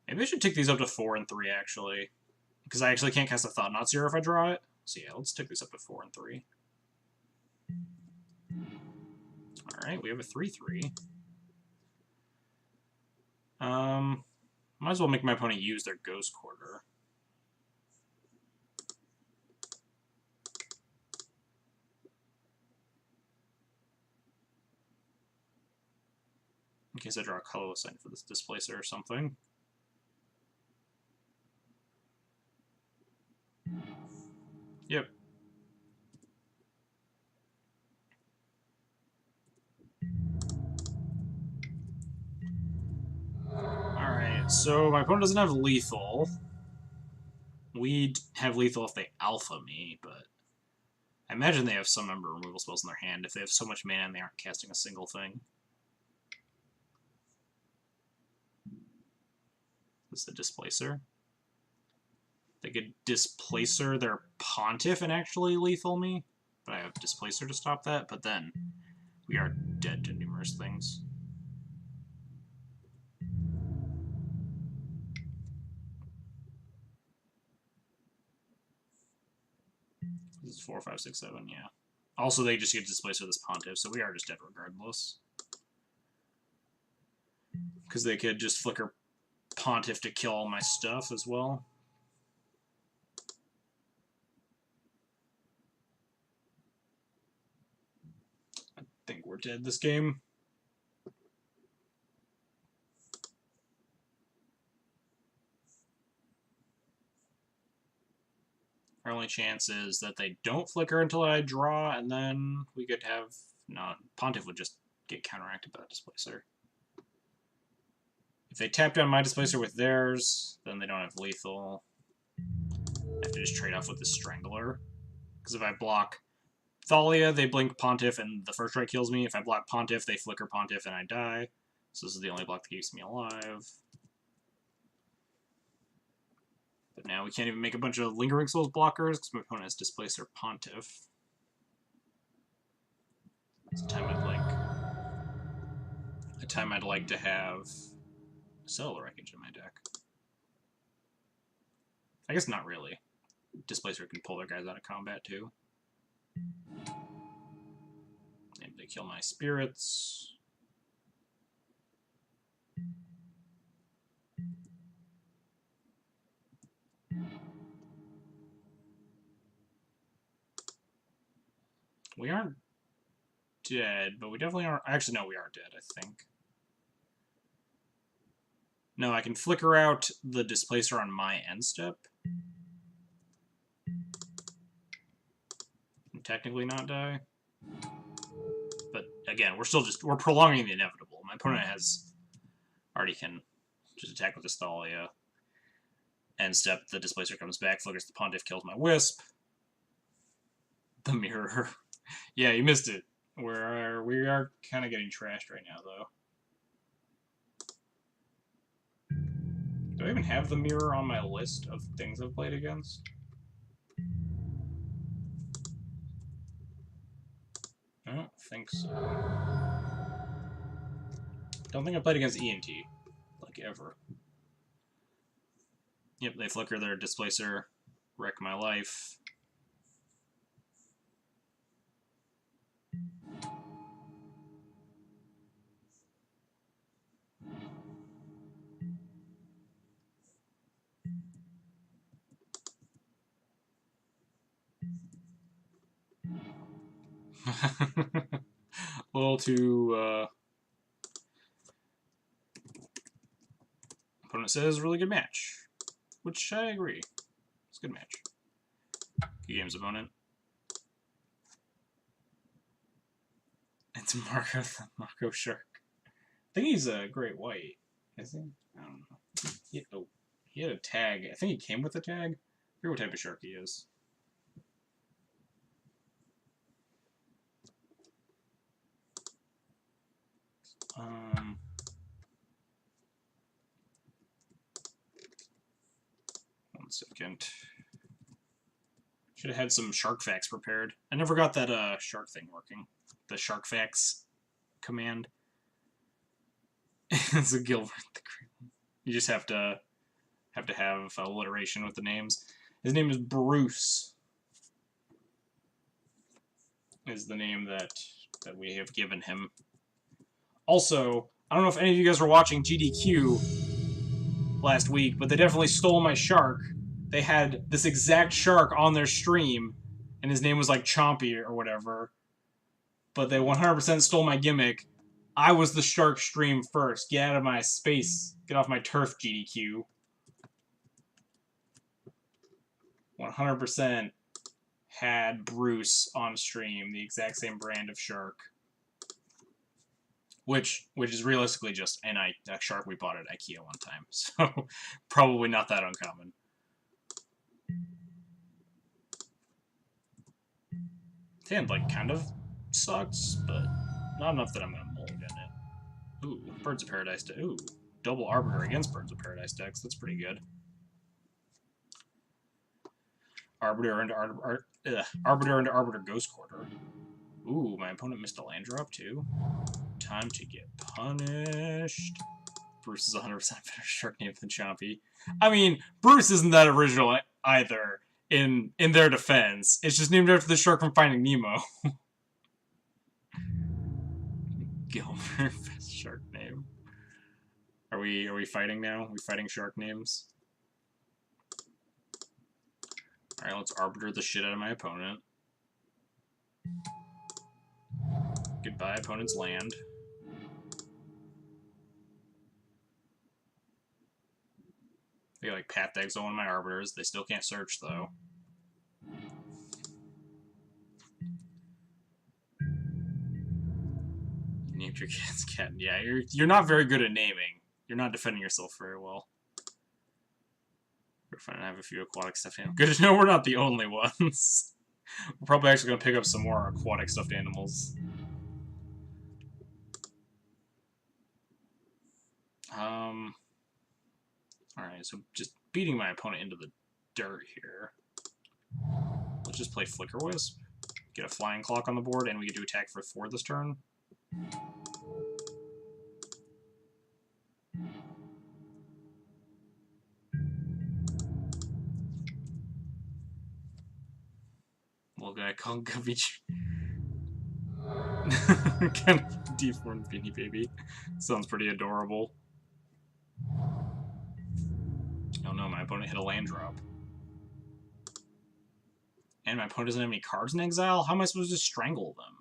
Maybe I should take these up to 4 and 3, actually. Because I actually can't cast a Thought-Knot Seer if I draw it. So yeah, let's take these up to 4 and 3. Alright, we have a 3/3. Might as well make my opponent use their Ghost Quarter. In case I draw a colorless sign for this Displacer or something. Yep. Alright, so my opponent doesn't have lethal. We have lethal if they alpha me, but I imagine they have some number of removal spells in their hand if they have so much mana and they aren't casting a single thing. This is the Displacer. They could Displacer their Pontiff and actually lethal me, but I have Displacer to stop that, but then we are dead to numerous things. This is 4, 5, 6, 7, yeah. Also, they just get displaced with this Pontiff, so we are just dead regardless. Because they could just flicker Pontiff to kill all my stuff as well. I think we're dead this game. Our only chance is that they don't flicker until I draw, and then we could have... No, Pontiff would just get counteracted by that Displacer. If they tap down my Displacer with theirs, then they don't have lethal. I have to just trade off with the Strangler. Because if I block Thalia, they blink Pontiff, and the first strike kills me. If I block Pontiff, they flicker Pontiff, and I die. So this is the only block that keeps me alive. But now we can't even make a bunch of Lingering Souls blockers, because my opponent has Displacer Pontiff. It's a time I'd like to have Cellular Wreckage in my deck. I guess not really. Displacer can pull their guys out of combat too. Maybe they kill my spirits. We aren't dead, but we definitely aren't... Actually, no, we are dead, I think. No, I can flicker out the Displacer on my end step. And technically not die. But, again, we're prolonging the inevitable. My opponent already can just attack with this Thalia. End step, the Displacer comes back, flickers the Pontiff, kills my Wisp. The Mirror. Yeah, you missed it. We are kind of getting trashed right now, though. Do I even have the Mirror on my list of things I've played against? I don't think so. Don't think I played against E&T. Like, ever. Yep, they flicker their Displacer, wreck my life. A little too, opponent says, really good match. Which I agree. It's a good match. Good games, opponent. It's Marco Shark. I think he's a great white, is he? I don't know. He had a tag. I think he came with a tag. I forget what type of shark he is. One second. Should have had some shark facts prepared. I never got that shark thing working. The shark facts command. It's a Gilbert the Green. You just have to have alliteration with the names. His name is Bruce. Is the name that we have given him. Also, I don't know if any of you guys were watching GDQ last week, but they definitely stole my shark. They had this exact shark on their stream, and his name was like Chompy or whatever. But they 100% stole my gimmick. I was the shark stream first. Get out of my space. Get off my turf, GDQ. 100% had Bruce on stream, the exact same brand of shark. Which is realistically just a shark we bought at IKEA one time. So, probably not that uncommon. The hand, like, kind of sucks, but not enough that I'm going to mold in it. Ooh, Birds of Paradise deck. Ooh, double Arbiter against Birds of Paradise decks. That's pretty good. Arbiter into Arbiter Ghost Quarter. Ooh, my opponent missed a land drop, too. Time to get punished. Bruce is 100% better shark name than Chompy. I mean, Bruce isn't that original either. in their defense. It's just named after the shark from Finding Nemo. Gilmer, best shark name. Are we fighting now? Are we fighting shark names? Alright, let's arbiter the shit out of my opponent. Goodbye, opponent's land. They got like path decks on my arbiters. They still can't search though. You named your cat's cat. Yeah, you're not very good at naming. You're not defending yourself very well. We're fine. I have a few aquatic stuffed animals. Good to know we're not the only ones. We're probably actually gonna pick up some more aquatic stuffed animals. Alright, so just beating my opponent into the dirt here. Let's just play Flicker Wisp. Get a flying clock on the board, and we get to attack for 4 this turn. Little guy called Gavich. Kind of deformed Beanie Baby. Sounds pretty adorable. Oh no, my opponent hit a land drop. And my opponent doesn't have any cards in exile? How am I supposed to strangle them?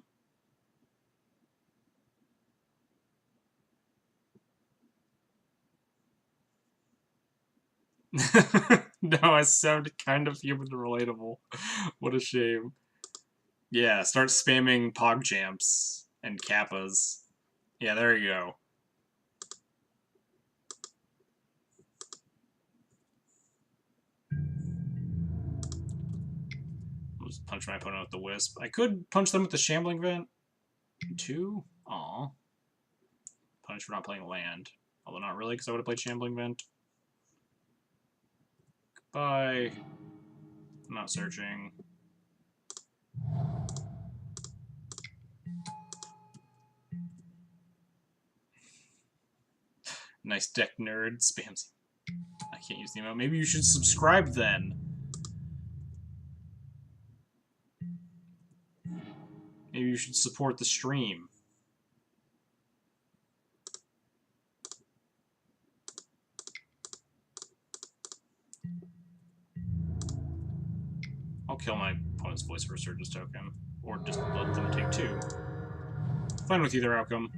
No, I sound kind of human and relatable. What a shame. Yeah, start spamming PogChamps and Kappas. Yeah, there you go. I'll just punch my opponent with the Wisp. I could punch them with the Shambling Vent, too. Aw. Punish for not playing land. Although not really, because I would have played Shambling Vent. Goodbye. I'm not searching. Nice deck, nerd. Spams. I can't use the emote. Maybe you should subscribe then. Maybe you should support the stream. I'll kill my opponent's Voice of Resurgence token. Or just let them take 2. Fine with either outcome.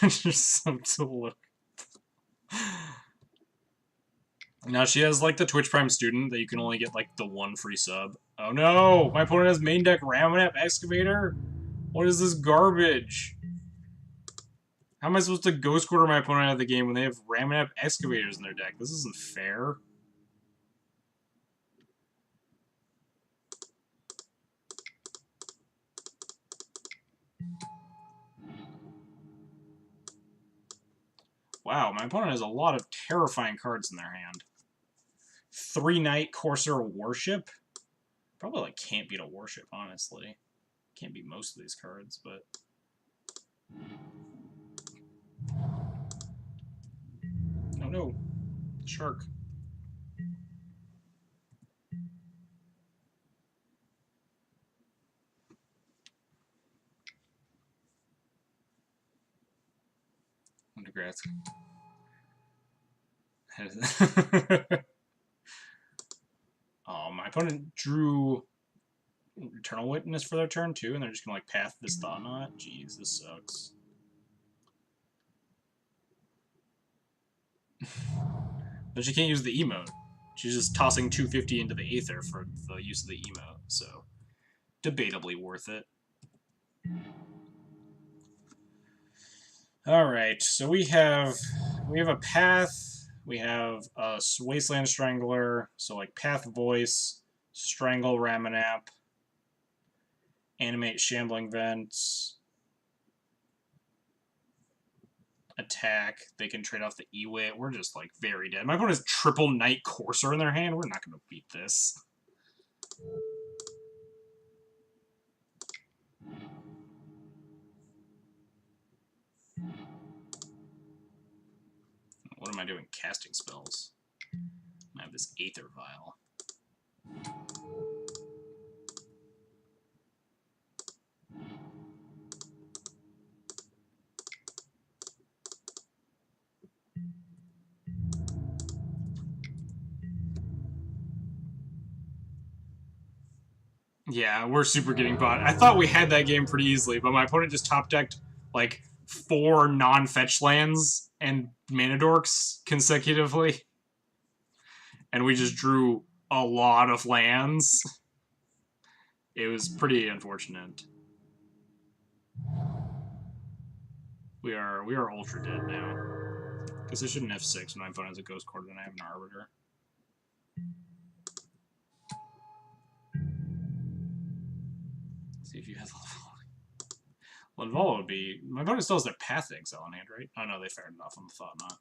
Just some to look. Now she has like the Twitch Prime student that you can only get like the 1 free sub. Oh no! My opponent has main deck Ramanap Excavator? What is this garbage? How am I supposed to Ghost Quarter my opponent out of the game when they have Ramanap Excavators in their deck? This isn't fair. Wow, my opponent has a lot of terrifying cards in their hand. 3 Knight Corsair Warship? Probably like can't beat a Warship, honestly. Can't beat most of these cards, but... Oh no. Shark. Congrats. Oh, my opponent drew Eternal Witness for their turn too, and they're just gonna like path this Thought Knot? Jeez, this sucks. But she can't use the emote. She's just tossing 250 into the Aether for the use of the emote, so debatably worth it. Alright, so we have a path, we have a Wasteland Strangler, so like Path Voice, Strangle Ramanap, Animate Shambling Vents, attack. They can trade off the Ewit. We're just like very dead. My opponent has triple Knight Courser in their hand. We're not going to beat this. What am I doing? Casting spells. My this Aether Vial. Yeah, we're super getting bought. I thought we had that game pretty easily, but my opponent just top-decked, like, 4 non-fetch lands and mana dorks consecutively. And we just drew a lot of lands. It was pretty unfortunate. We are ultra dead now. Because I should an F6 when my opponent has a Ghost Quarter and I have an Arbiter. See if you have Linvala would be... My opponent still has their Path Exile in hand, right? Oh no, they fired it off on the Thought Knot.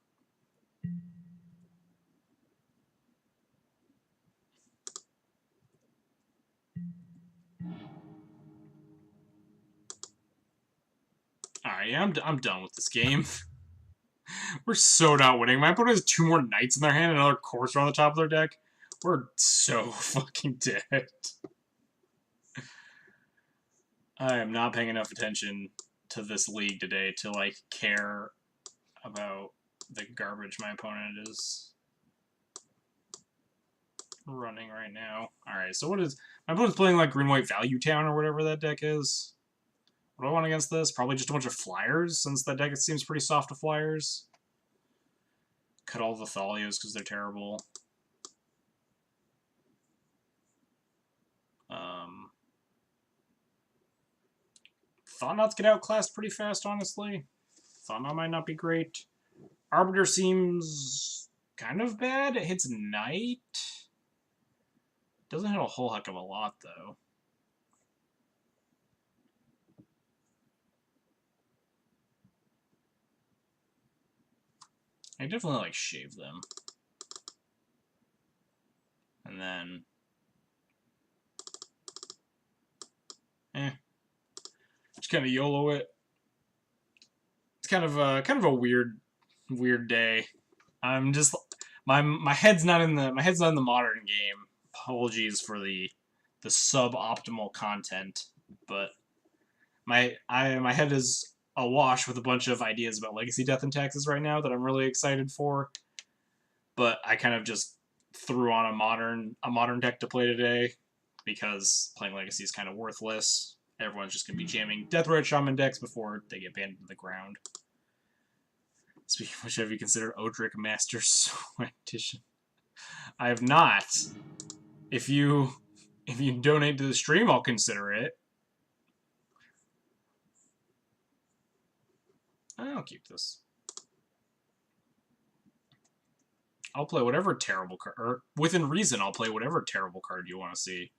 Alright, yeah, I'm done with this game. We're so not winning. My opponent has 2 more Knights in their hand and another Courser on the top of their deck. We're so fucking dead. I am not paying enough attention to this league today to, like, care about the garbage my opponent is running right now. Alright, so what is... My opponent's playing, like, Green-White Value Town or whatever that deck is. What do I want against this? Probably just a bunch of Flyers, since that deck seems pretty soft to Flyers. Cut all the Thalias because they're terrible. Thought Knots get outclassed pretty fast, honestly. Thought Knot might not be great. Arbiter seems kind of bad. It hits Knight. Doesn't hit a whole heck of a lot, though. I definitely, like, shave them. And then... Just kind of YOLO it. It's kind of a weird day. I'm just... My head's not in the modern game. Apologies for the suboptimal content, but my head is awash with a bunch of ideas about Legacy Death and Taxes right now that I'm really excited for. But I kind of just threw on a modern deck to play today because playing Legacy is kind of worthless. Everyone's just gonna be jamming Deathrite Shaman decks before they get banned to the ground. Speaking of which, have you considered Odric Master Sweatition? I have not. If you donate to the stream, I'll consider it. I'll keep this. I'll play whatever terrible card, or within reason, I'll play whatever terrible card you want to see.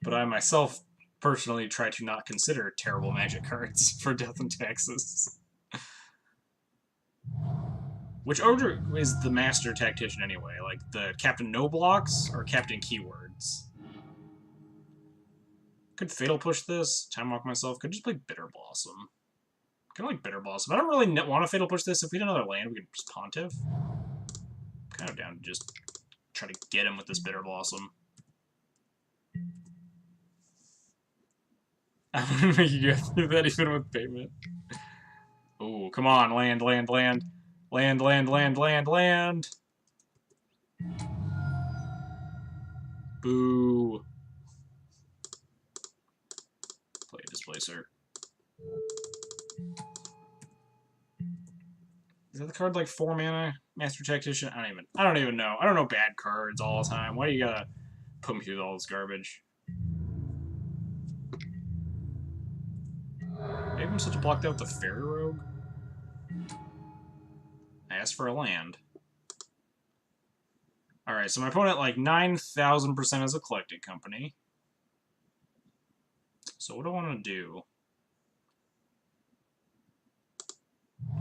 But I myself personally try to not consider terrible Magic cards for Death and Taxes. Which Odric is the master tactician anyway? Like the Captain No Blocks or Captain Keywords? Could Fatal Push this? Time Walk myself. Could just play Bitter Blossom. Kind of like Bitter Blossom. I don't really want to Fatal Push this. If we had another land, we could just Pontiff. Kind of down to just try to get him with this Bitter Blossom. I'm gonna make you guys do that even with payment. Oh, come on, land, land, land. Land, land, land, land, land. Boo. Play Displacer. Is that the card like 4 mana? Master Tactician? I don't even know. I don't know bad cards all the time. Why do you gotta put me through all this garbage? Maybe I'm such a blocked out with the Fairy Rogue. I asked for a land. Alright, so my opponent, like, 9,000% is a collected company. So what do I want to do? I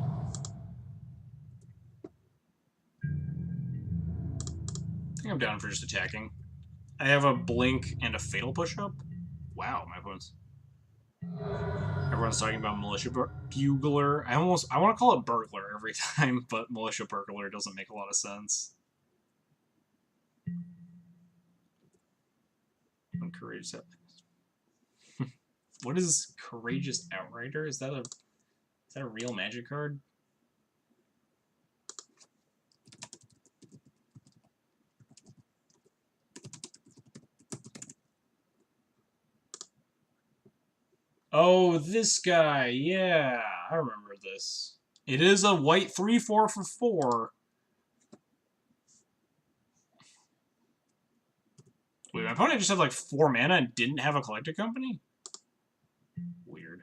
think I'm down for just attacking. I have a Blink and a Fatal Push-Up. Wow, my opponent's Everyone's talking about militia bugler. I want to call it burglar every time, but militia burglar doesn't make a lot of sense. Courageous. What is Courageous Outrider? Is that a real magic card? Oh, this guy. Yeah, I remember this. It is a white 3/4 for 4. Wait, my opponent just had like 4 mana and didn't have a collected company? Weird.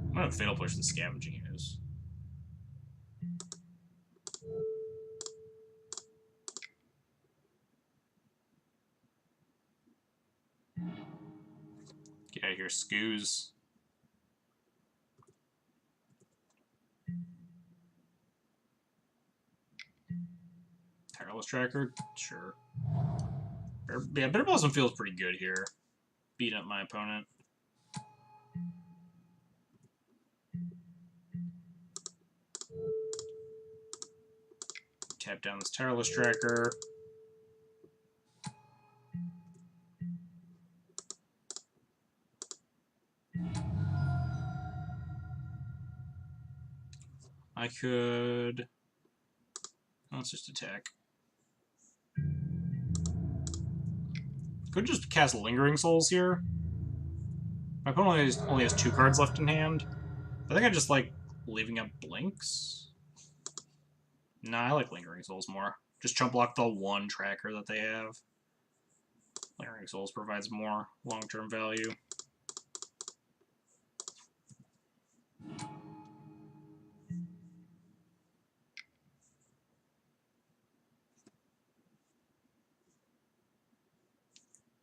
I'm gonna Fatal Push the Scavenging Ooze. Get out of here, Scoos. Tireless Tracker? Sure. Yeah, Bitter Blossom feels pretty good here. Beating up my opponent. Tap down this Tireless Tracker. I could... Let's just attack. Could just cast Lingering Souls here. My opponent only has 2 cards left in hand. I think I just like leaving up blinks. Nah, I like Lingering Souls more. Just chump block the 1 tracker that they have. Lingering Souls provides more long-term value.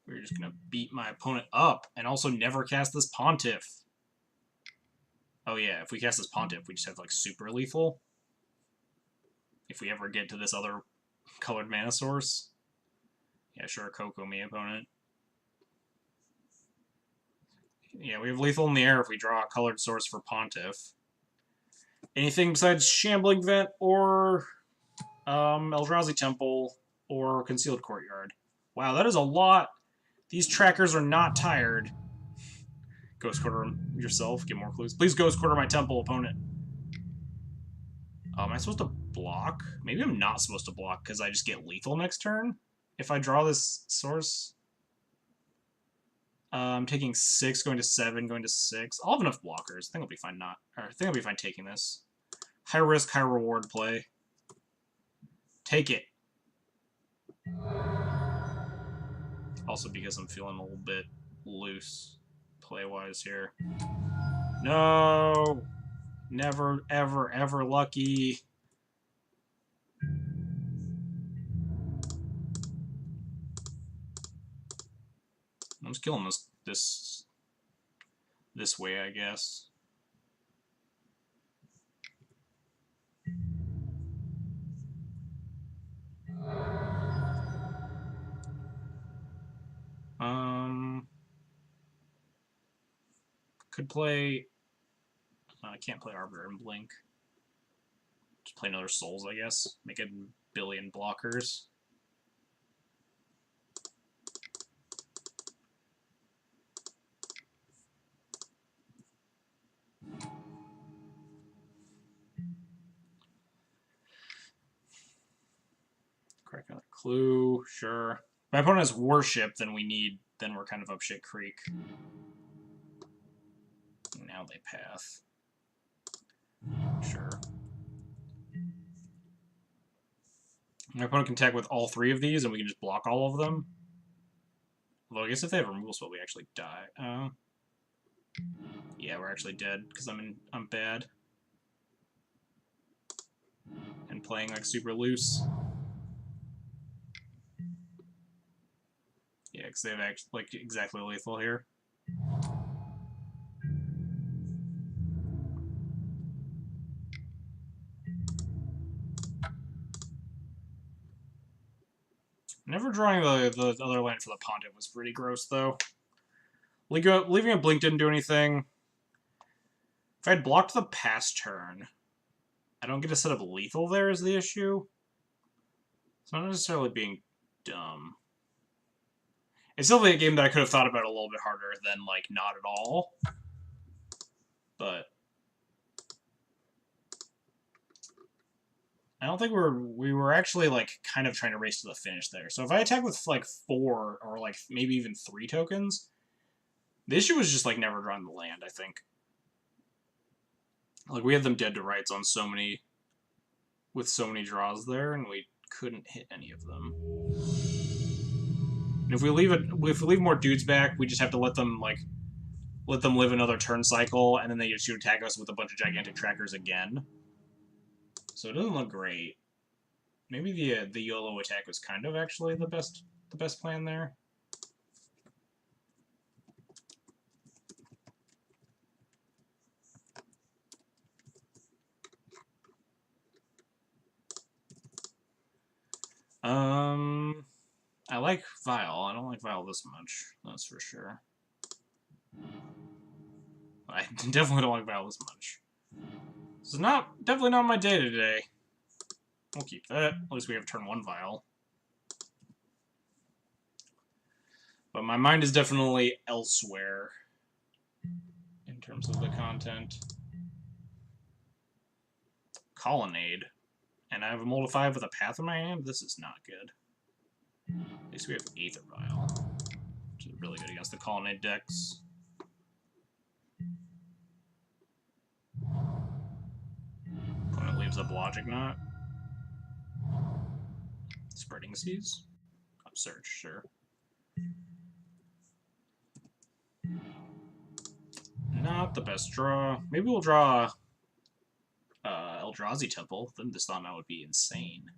We're just gonna beat my opponent up and also never cast this Pontiff. Oh yeah, if we cast this Pontiff, we just have like super lethal. If we ever get to this other colored mana source. Yeah, sure, Coco me opponent. Yeah, we have lethal in the air if we draw a colored source for Pontiff. Anything besides Shambling Vent or Eldrazi Temple or Concealed Courtyard. Wow, that is a lot. These trackers are not tired. Ghost Quarter yourself, get more clues. Please Ghost Quarter my Temple opponent. Am I supposed to block? Maybe I'm not supposed to block because I just get lethal next turn if I draw this source. I'm taking 6, going to 7, going to 6. I'll have enough blockers. I think I'll be fine I think I'll be fine taking this. High risk, high reward play. Take it. Also because I'm feeling a little bit loose play-wise here. No! Never, ever, ever lucky. I'm just killing this way, I guess. Could play... I can't play Arbiter and Blink. Just play another Souls, I guess. Make a billion blockers. Crack another clue, sure. If my opponent has Worship, then we're kind of up shit creek. Now they path. Sure. My opponent can tag with all 3 of these, and we can just block all of them. Although I guess if they have removal spell, we actually die. Yeah, we're actually dead because I'm bad and playing like super loose. Yeah, because they have actually like exactly lethal here. Never drawing the other land for the Pontiff was pretty gross, though. Leaving a blink didn't do anything. If I had blocked the pass turn, I don't get to set up lethal there is the issue. It's not necessarily being dumb. It's still a game that I could have thought about a little bit harder than, like, not at all. But I don't think we were actually, like, kind of trying to race to the finish there. So if I attack with, like, 4 or, like, maybe even 3 tokens, the issue was just, like, never drawing the land, I think. Like, we had them dead to rights on so many, with so many draws there, and we couldn't hit any of them. And if we leave more dudes back, we just have to let them live another turn cycle, and then they just attack us with a bunch of gigantic trackers again. So it doesn't look great. Maybe the YOLO attack was kind of actually the best plan there. I like Vile. I don't like Vile this much. That's for sure. I definitely don't like Vile this much. This is definitely not my day today. We'll keep that. At least we have turn 1 Vile. But my mind is definitely elsewhere in terms of the content. Colonnade. And I have a Mold of 5 with a Path in my hand? This is not good. At least we have Aether Vial, which is really good against the Colonnade decks. Opponent leaves up Logic Knot. Spreading Seas. Upsurge, sure. Not the best draw. Maybe we'll draw Eldrazi Temple. Then this thought would be insane.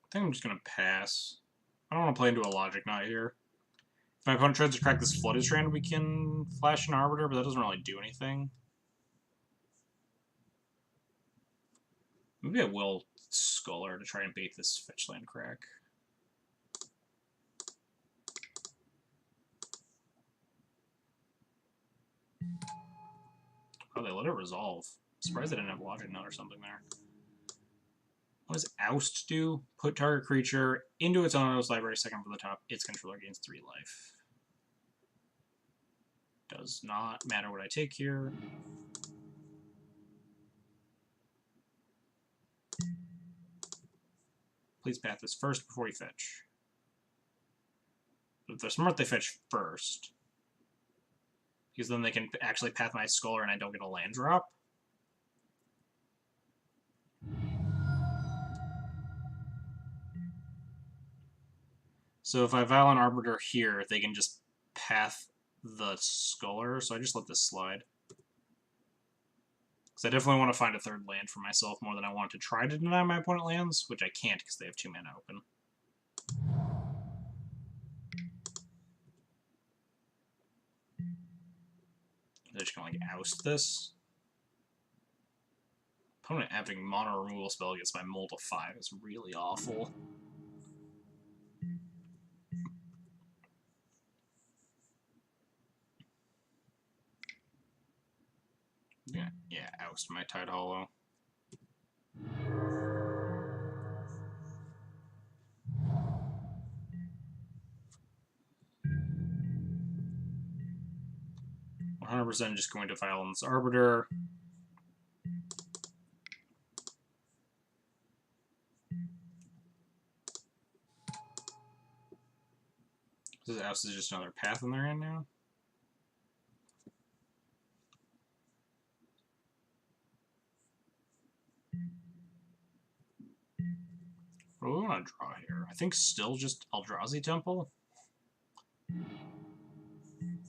I think I'm just going to pass. I don't want to play into a Logic Knot here. If my opponent tries to crack this Flooded Strand, we can flash an Arbiter, but that doesn't really do anything. Maybe I will Scholar to try and bait this Fetchland crack. Oh, they let it resolve. I'm surprised they didn't have Logic Knot or something there. What does Oust do? Put target creature into its owner's library, second from the top. Its controller gains 3 life. Does not matter what I take here. Please path this first before you fetch. But if they're smart, they fetch first. Because then they can actually path my Scholar and I don't get a land drop. So if I Violent Arbiter here, they can just path the Scholar, so I just let this slide. Because I definitely want to find a 3rd land for myself more than I want to try to deny my opponent lands, which I can't because they have 2 mana open. They're just going to oust this. Opponent having mono removal spell against my Mold of 5 is really awful. Yeah, oust my Tide Hollow. %, just going to Violence Arbiter. This oust is just another path in their hand now. What do we want to draw here? I think still just Eldrazi Temple?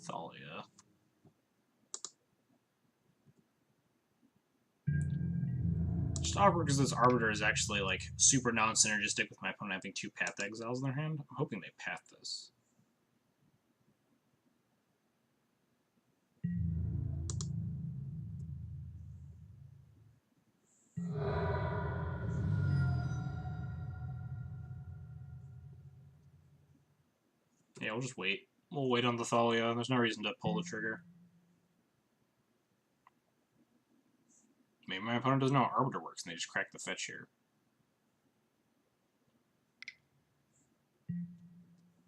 Thalia. Just awkward because this Arbiter is actually like super non-synergistic with my opponent having 2 Path Exiles in their hand. I'm hoping they path this. Yeah, we'll just wait. We'll wait on the Thalia. There's no reason to pull the trigger. Maybe my opponent doesn't know how Arbiter works and they just crack the fetch here.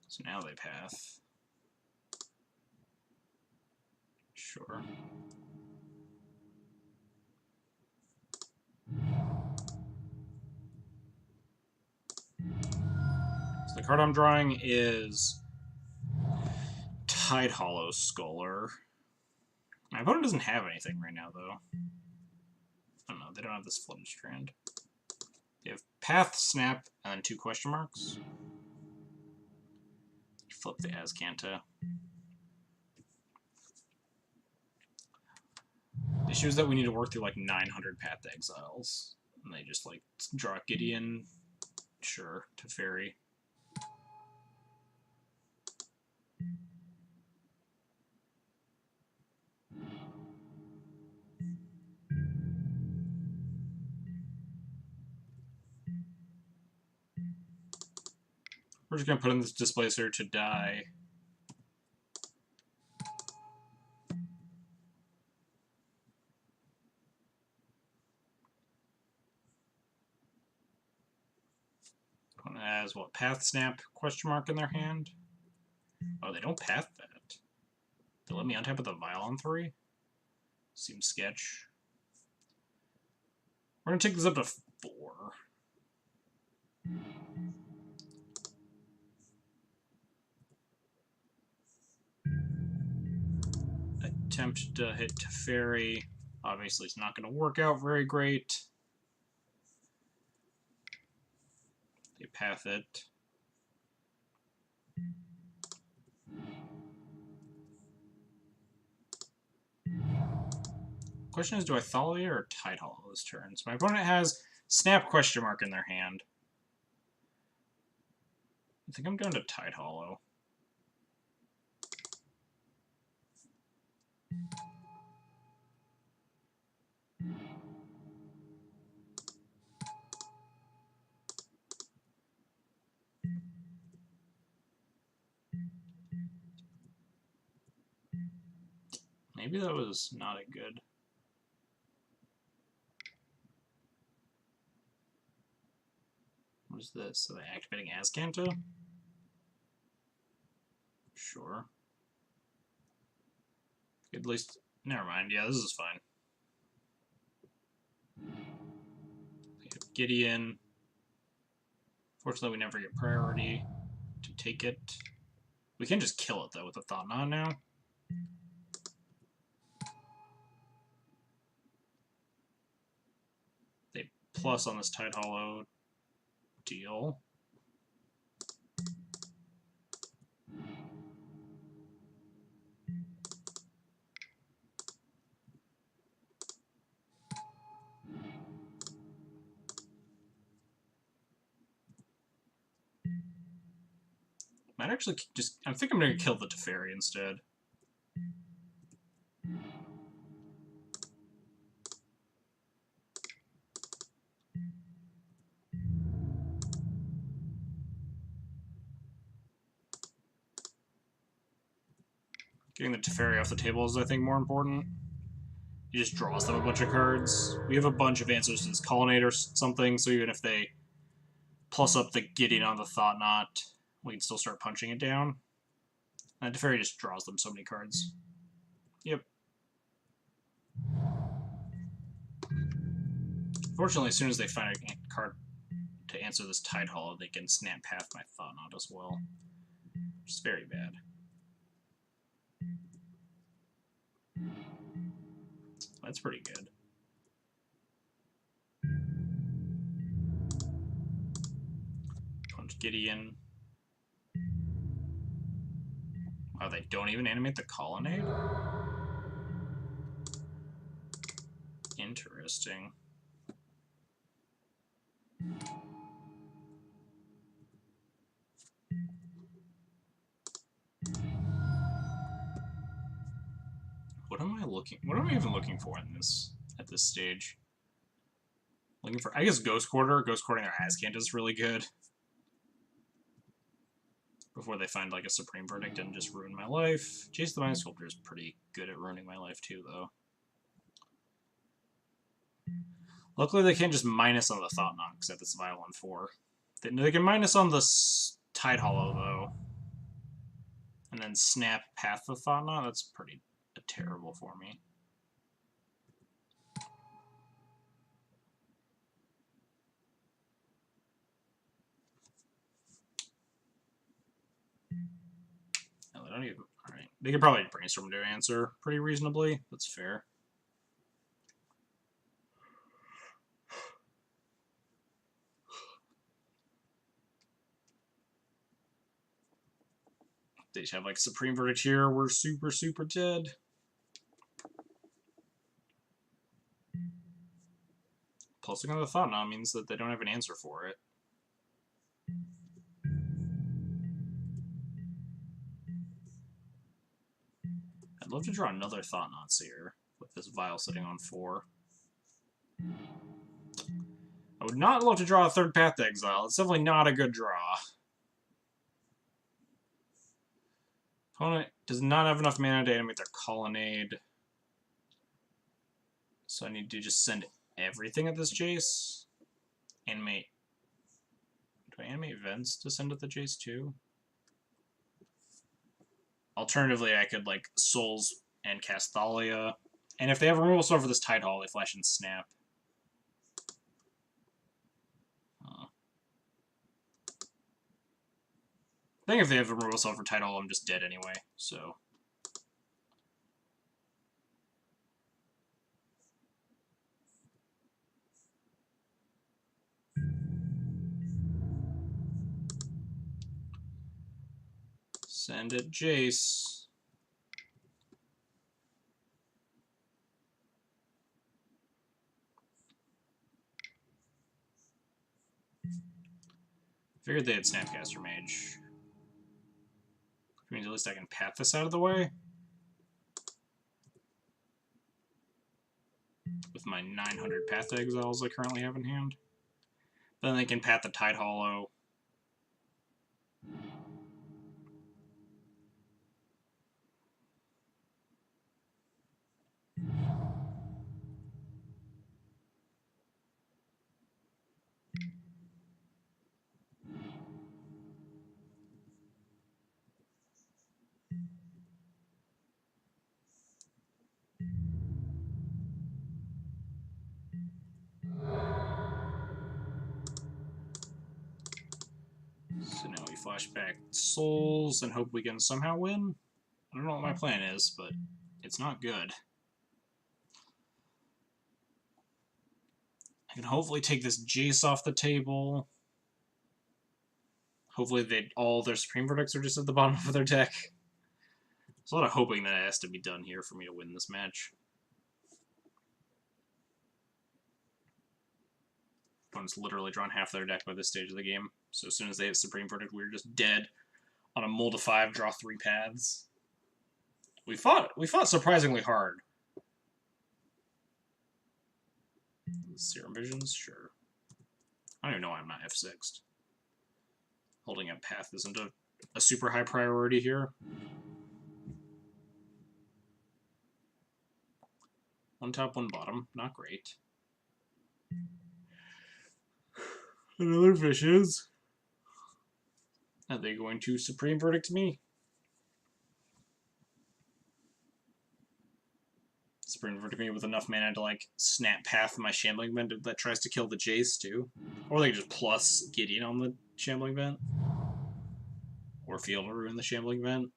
So now they path. Sure. So the card I'm drawing is Tide Hollow Scholar. My opponent doesn't have anything right now, though. I don't know, they don't have this Flooded Strand. They have Path, Snap, and then 2 question marks. Flip the Azcanta. The issue is that we need to work through like 900 Path Exiles. And they just like draw Gideon. Sure, Teferi. We're just gonna put in this Displacer to die. Opponent has what? Path Snap question mark in their hand? Oh, they don't path that. They let me untap with a Violon 3? Seems sketch. We're gonna take this up to 4. Attempt to hit Teferi. Obviously, it's not going to work out very great. They path it. Question is, do I Thalia or Tide Hollow this turn? So my opponent has Snap question mark in their hand. I think I'm going to Tide Hollow. Maybe that was not a good... What is this? So they activating Azcanta? Sure. At least... Never mind. Yeah, this is fine. We have Gideon. Fortunately, we never get priority to take it. We can just kill it, though, with the Thought Knot now. They plus on this Tide Hollow deal. Might actually just... I think I'm going to kill the Teferi instead. Getting the Teferi off the table is, I think, more important. He just draws them a bunch of cards. We have a bunch of answers to this Colonnade or something, so even if they plus up the Gideon on the Thought Knot, we can still start punching it down. And Teferi just draws them so many cards. Yep. Fortunately, as soon as they find a card to answer this Tide Hollow, they can snap path my Thought Knot as well. Which is very bad. That's pretty good. Punch Gideon. Oh, they don't even animate the Colonnade? Interesting. What am I even looking for in this at this stage? Looking for, I guess, Ghost Quarter. Ghost Quartering their Azcanta is really good. before they find like a supreme verdict and just ruin my life. Jace the Mind Sculptor is pretty good at ruining my life too, though. Luckily, they can't just minus on the Thought Knot because that's Vile on 4. They can minus on the Tide Hollow, though. And then snap Path the Thought Knot. That's pretty terrible for me. No, they don't even. Alright. They could probably brainstorm to answer pretty reasonably. That's fair. They just have like Supreme Verdict here. We're super, super dead. Pulsing on the Thought Knot means that they don't have an answer for it. I'd love to draw another Thought Knot Seer with this Vial sitting on 4. I would not love to draw a third Path to Exile. It's definitely not a good draw. Opponent does not have enough mana to animate their Colonnade. So I need to just send everything at this Jace. Animate. Do I animate Vents to send at the Jace too? Alternatively, I could like Souls and cast Thalia. And if they have removal spell for this Tide Hall, they flash and snap. I think if they have a removal spell for Tide Hall, I'm just dead anyway, so. Send it, Jace. Figured they had Snapcaster Mage. Which means at least I can path this out of the way. With my 900 Path to Exiles I currently have in hand. Then they can path the Tide Hollow. So now we flash back Souls and hope we can somehow win. I don't know what my plan is, but it's not good. I can hopefully take this Jace off the table. Hopefully all their Supreme Verdicts are just at the bottom of their deck. There's a lot of hoping that has to be done here for me to win this match. Opponent's literally drawn half their deck by this stage of the game. So as soon as they hit Supreme Verdict, we're just dead. On a mull to 5, draw 3 paths. We fought surprisingly hard. Serum Visions? Sure. I don't even know why I'm not F6'd. Holding up path isn't a super high priority here. One top, one bottom. Not great. Another Fishes. Are they going to Supreme Verdict me? Supreme Verdict me with enough mana to like snap path my Shambling Vent that tries to kill the Jace too. Or they just plus Gideon on the Shambling Vent. Or Field Ruin the Shambling Vent.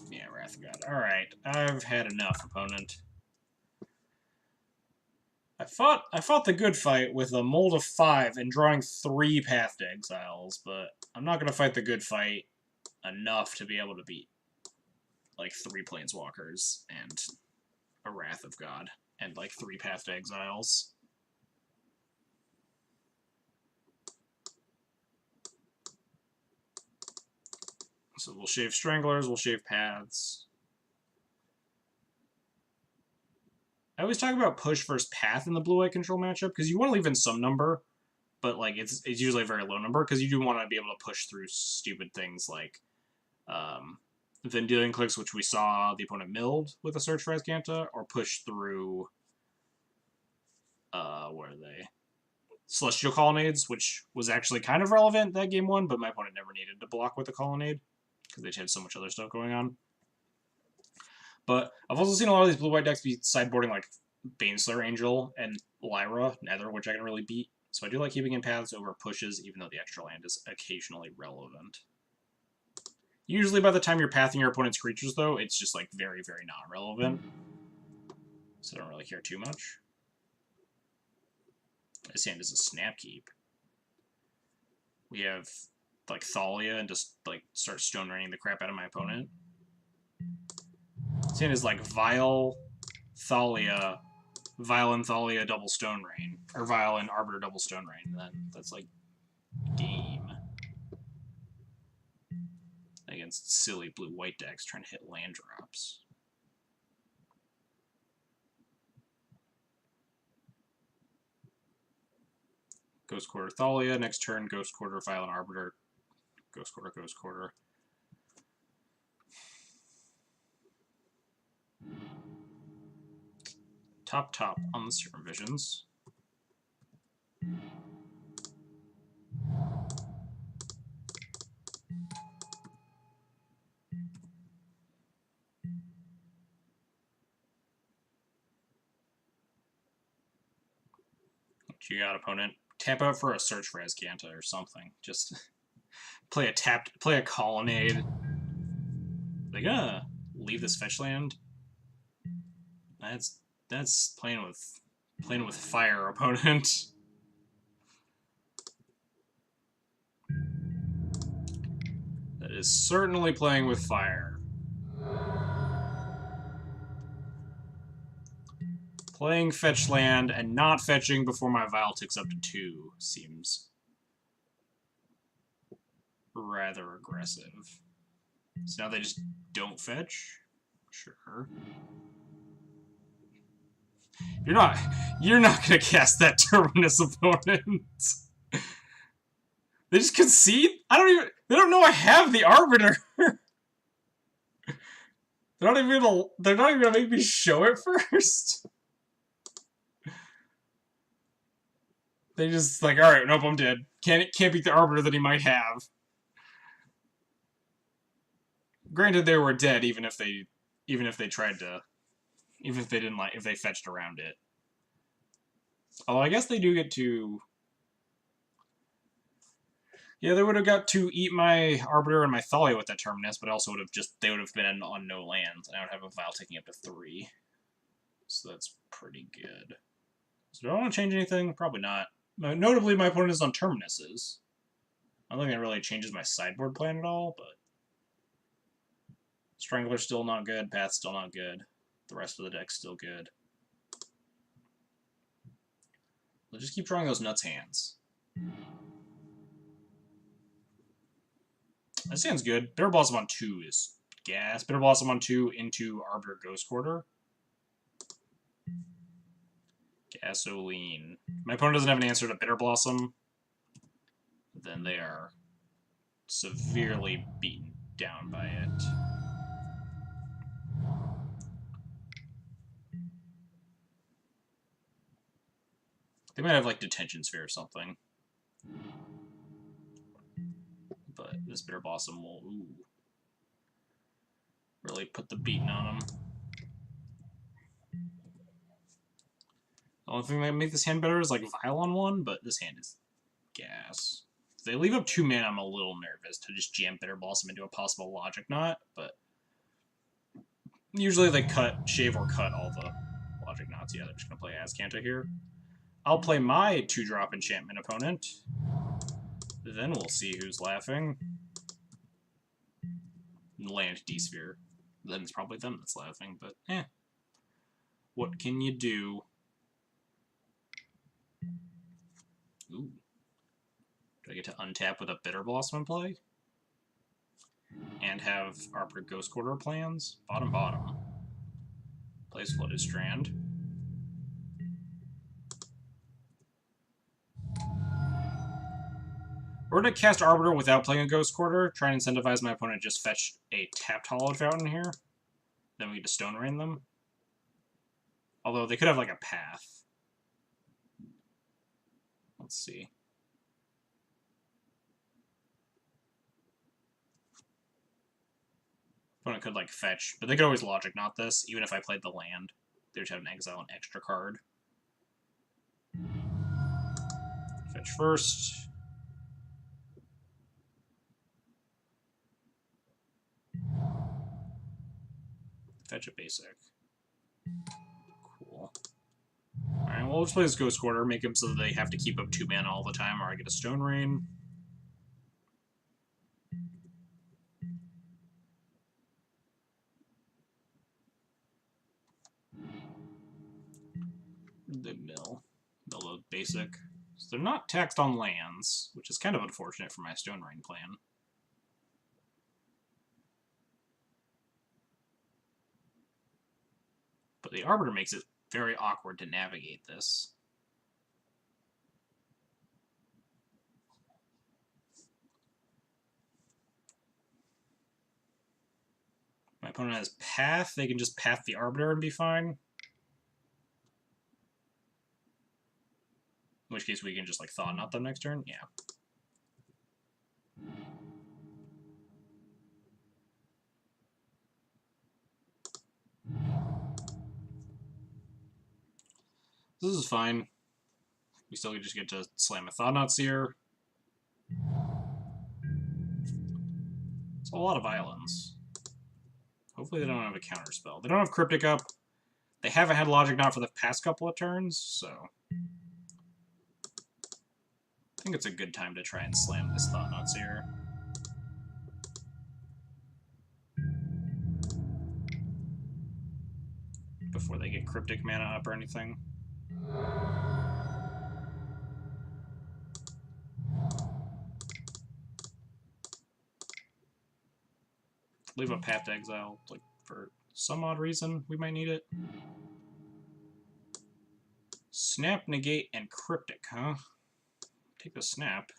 Yeah, Wrath of God. Alright, I've had enough, opponent. I fought the good fight with a mold of 5 and drawing 3 Path to Exiles, but I'm not going to fight the good fight enough to be able to beat like 3 Planeswalkers and a Wrath of God and like 3 Path to Exiles. So we'll shave Stranglers, we'll shave Paths. I always talk about push versus path in the blue-white control matchup, because you want to leave in some number, but like it's usually a very low number, because you do want to be able to push through stupid things like Vendilion clicks, which we saw the opponent milled with a search for Azcanta, or push through what are they? Celestial Colonnades, which was actually kind of relevant that game one, but my opponent never needed to block with the Colonnade, because they had so much other stuff going on. But I've also seen a lot of these blue-white decks be sideboarding like Baneslayer Angel and Lyra, Nether, which I can really beat. So I do like keeping in paths over pushes, even though the extra land is occasionally relevant. Usually by the time you're pathing your opponent's creatures, though, it's just like very, very non-relevant. So I don't really care too much. This hand is a Snapkeep. We have like Thalia and just like start stone raining the crap out of my opponent. This hand is like Vile, Thalia, Vile and Thalia double Stone Rain. Or Vile and Arbiter double Stone Rain. And then that's like game. Against silly blue-white decks trying to hit land drops. Ghost Quarter Thalia. Next turn, Ghost Quarter, Vile and Arbiter. Ghost Quarter, Ghost Quarter. Top on the Circumvisions. What you got, opponent? Tap out for a search for Azcanta or something. Just play a Colonnade. Like, leave this fetch land. That's playing with fire, opponent. That is certainly playing with fire. Playing fetch land and not fetching before my Vile ticks up to 2 seems rather aggressive. So now they just don't fetch? Sure. You're not gonna cast that Terminus, opponent. They just concede? They don't know I have the Arbiter. They're not even gonna make me show it first. They just like, alright, nope, I'm dead. Can't beat the Arbiter that he might have. Granted, they were dead even if they tried to, even if they didn't if they fetched around it. Although I guess they do get to. Yeah, they would have got to eat my Arbiter and my Thalia with that Terminus, but also they would have been on no lands, and I would have a Vile taking up to 3. So that's pretty good. So do I want to change anything? Probably not. Notably, my opponent is on Terminuses. I don't think that really changes my sideboard plan at all, but Strangler's still not good, Path's still not good. The rest of the deck's still good. We'll just keep drawing those nuts hands. This hand's good. Bitter Blossom on 2 is gas. Bitter Blossom on 2 into Arbiter Ghost Quarter. Gasoline. My opponent doesn't have an answer to Bitter Blossom. Then they are severely beaten down by it. They might have like Detention Sphere or something. But this Bitter Blossom will really put the beating on them. The only thing that make this hand better is like Vile on 1, but this hand is gas. If they leave up 2 mana, I'm a little nervous to just jam Bitter Blossom into a possible Logic Knot, but usually they shave or cut all the Logic Knots. Yeah, they're just going to play Azcanta here. I'll play my 2-drop enchantment opponent. Then we'll see who's laughing. Land D-Sphere. Then it's probably them that's laughing, but what can you do? Ooh. Do I get to untap with a Bitter Blossom in play? And have Arbiter Ghost Quarter plans? Bottom. Plays Flooded Strand. We're going to cast Arbiter without playing a Ghost Quarter, try and incentivize my opponent to just fetch a tapped Hallowed Fountain here. Then we get to Stone Rain them. Although they could have like a path. Let's see. Opponent could like fetch, but they could always Logic Knot this, even if I played the land. They would have an exile an extra card. Fetch first. Fetch a basic. Cool. Alright, well, we'll just play this Ghost Quarter, make them so that they have to keep up 2 mana all the time, or I get a Stone Rain. The mill a basic. So they're not taxed on lands, which is kind of unfortunate for my Stone Rain plan. But the Arbiter makes it very awkward to navigate this. My opponent has Path, they can just Path the Arbiter and be fine. In which case we can just like Thought Knot them next turn, yeah. This is fine. We still just get to slam a Thought Knot Seer. It's a lot of islands. Hopefully they don't have a counter spell. They don't have Cryptic up. They haven't had Logic Knot for the past couple of turns, so I think it's a good time to try and slam this Thought Knot Seer. Before they get Cryptic mana up or anything. Leave a Path to Exile, like, for some odd reason we might need it. Snap, Negate, and Cryptic, huh? Take the Snap.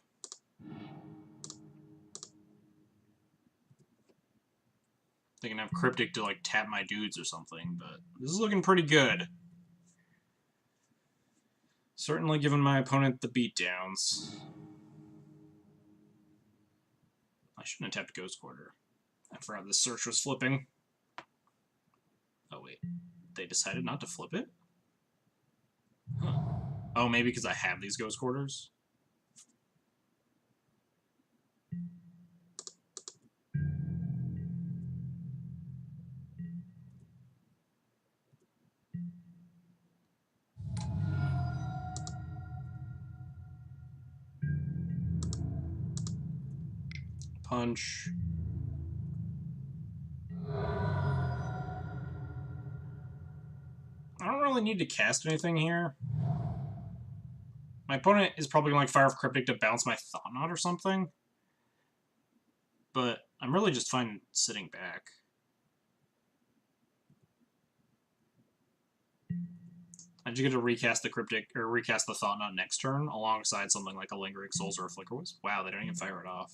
They can have Cryptic to, like, tap my dudes or something, but this is looking pretty good. Certainly giving my opponent the beatdowns. I shouldn't have tapped Ghost Quarter. I forgot this search was flipping. Oh, wait. They decided not to flip it? Huh. Oh, maybe because I have these Ghost Quarters? Punch. I don't really need to cast anything here. My opponent is probably going to like fire off Cryptic to bounce my Thought Knot or something. But I'm really just fine sitting back. I just get to recast the Cryptic, or recast the Thought Knot next turn, alongside something like a Lingering Souls or a Flicker Wisp. Wow, they don't even fire it off.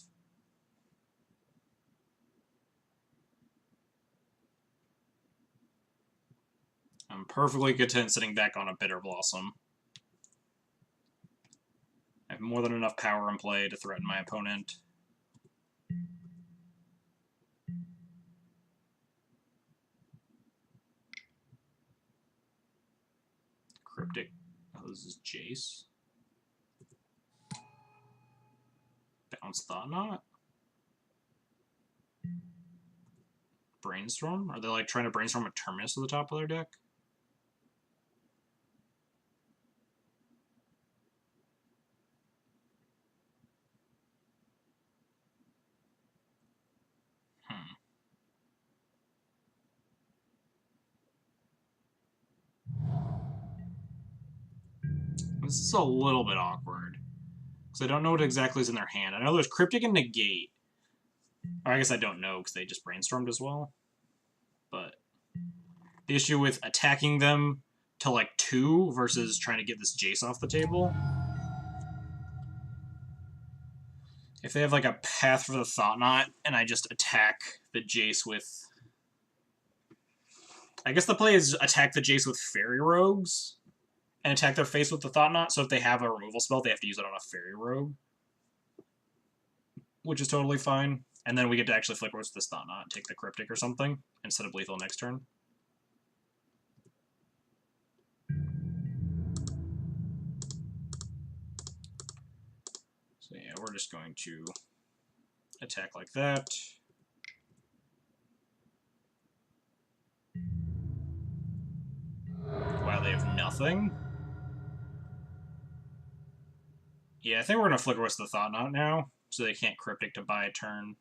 I'm perfectly content sitting back on a Bitter Blossom. I have more than enough power in play to threaten my opponent. Cryptic. Oh, this is Jace. Bounce Thought Knot? Brainstorm? Are they like trying to brainstorm a Terminus to the top of their deck? This is a little bit awkward. Because I don't know what exactly is in their hand. I know there's Cryptic and Negate. Or I guess I don't know, because they just brainstormed as well. But the issue with attacking them to, like, 2 versus trying to get this Jace off the table If they have like a path for the Thought Knot, and I just attack the Jace with... I guess the play is attack the Jace with Fairy Rogues, and attack their face with the Thought Knot, so if they have a removal spell, they have to use it on a Fairy Rogue. Which is totally fine. And then we get to actually flicker with this Thought Knot and take the Cryptic or something, instead of lethal next turn. So yeah, we're just going to attack like that. Wow, they have nothing? Yeah, I think we're going to flicker with the Thought Knot now, so they can't Cryptic to buy a turn.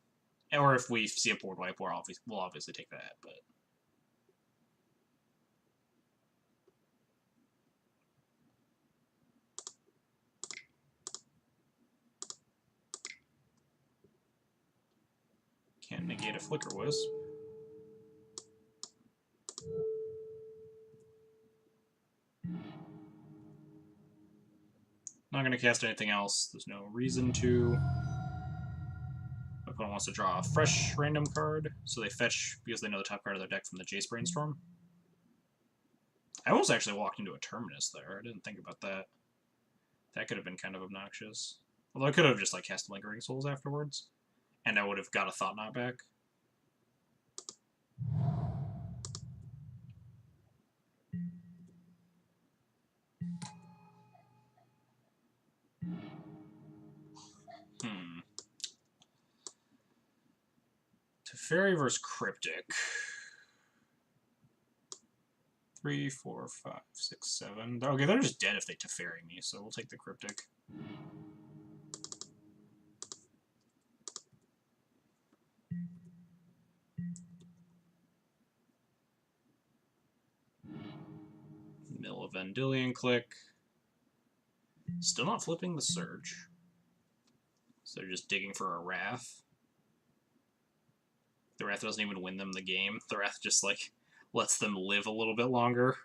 Or if we see a board wipe, we'll obviously take that, but... Can't negate a Flicker Wisp. Not going to cast anything else. There's no reason to. My opponent wants to draw a fresh random card, so they fetch because they know the top card of their deck from the Jace Brainstorm. I almost actually walked into a Terminus there. I didn't think about that. That could have been kind of obnoxious. Although I could have just like cast Lingering Souls afterwards, and I would have got a Thought Knot back. Teferi versus Cryptic. 3, 4, 5, 6, 7. Okay, they're just dead if they Teferi me, so we'll take the Cryptic. Mill of Vendilion Click. Still not flipping the Surge. So they're just digging for a Wrath. The Wrath doesn't even win them the game. The Wrath just, like, lets them live a little bit longer.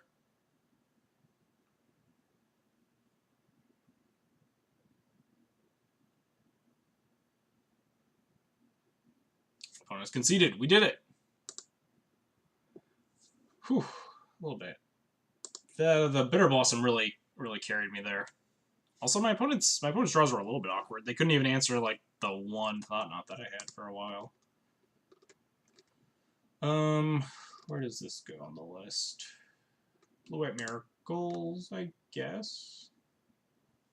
Opponents conceded. We did it! Whew. A little bit. The Bitter Blossom really carried me there. Also, my opponent's draws were a little bit awkward. They couldn't even answer, like, the one Thought Knot that I had for a while. Where does this go on the list? Blue-White Miracles, I guess?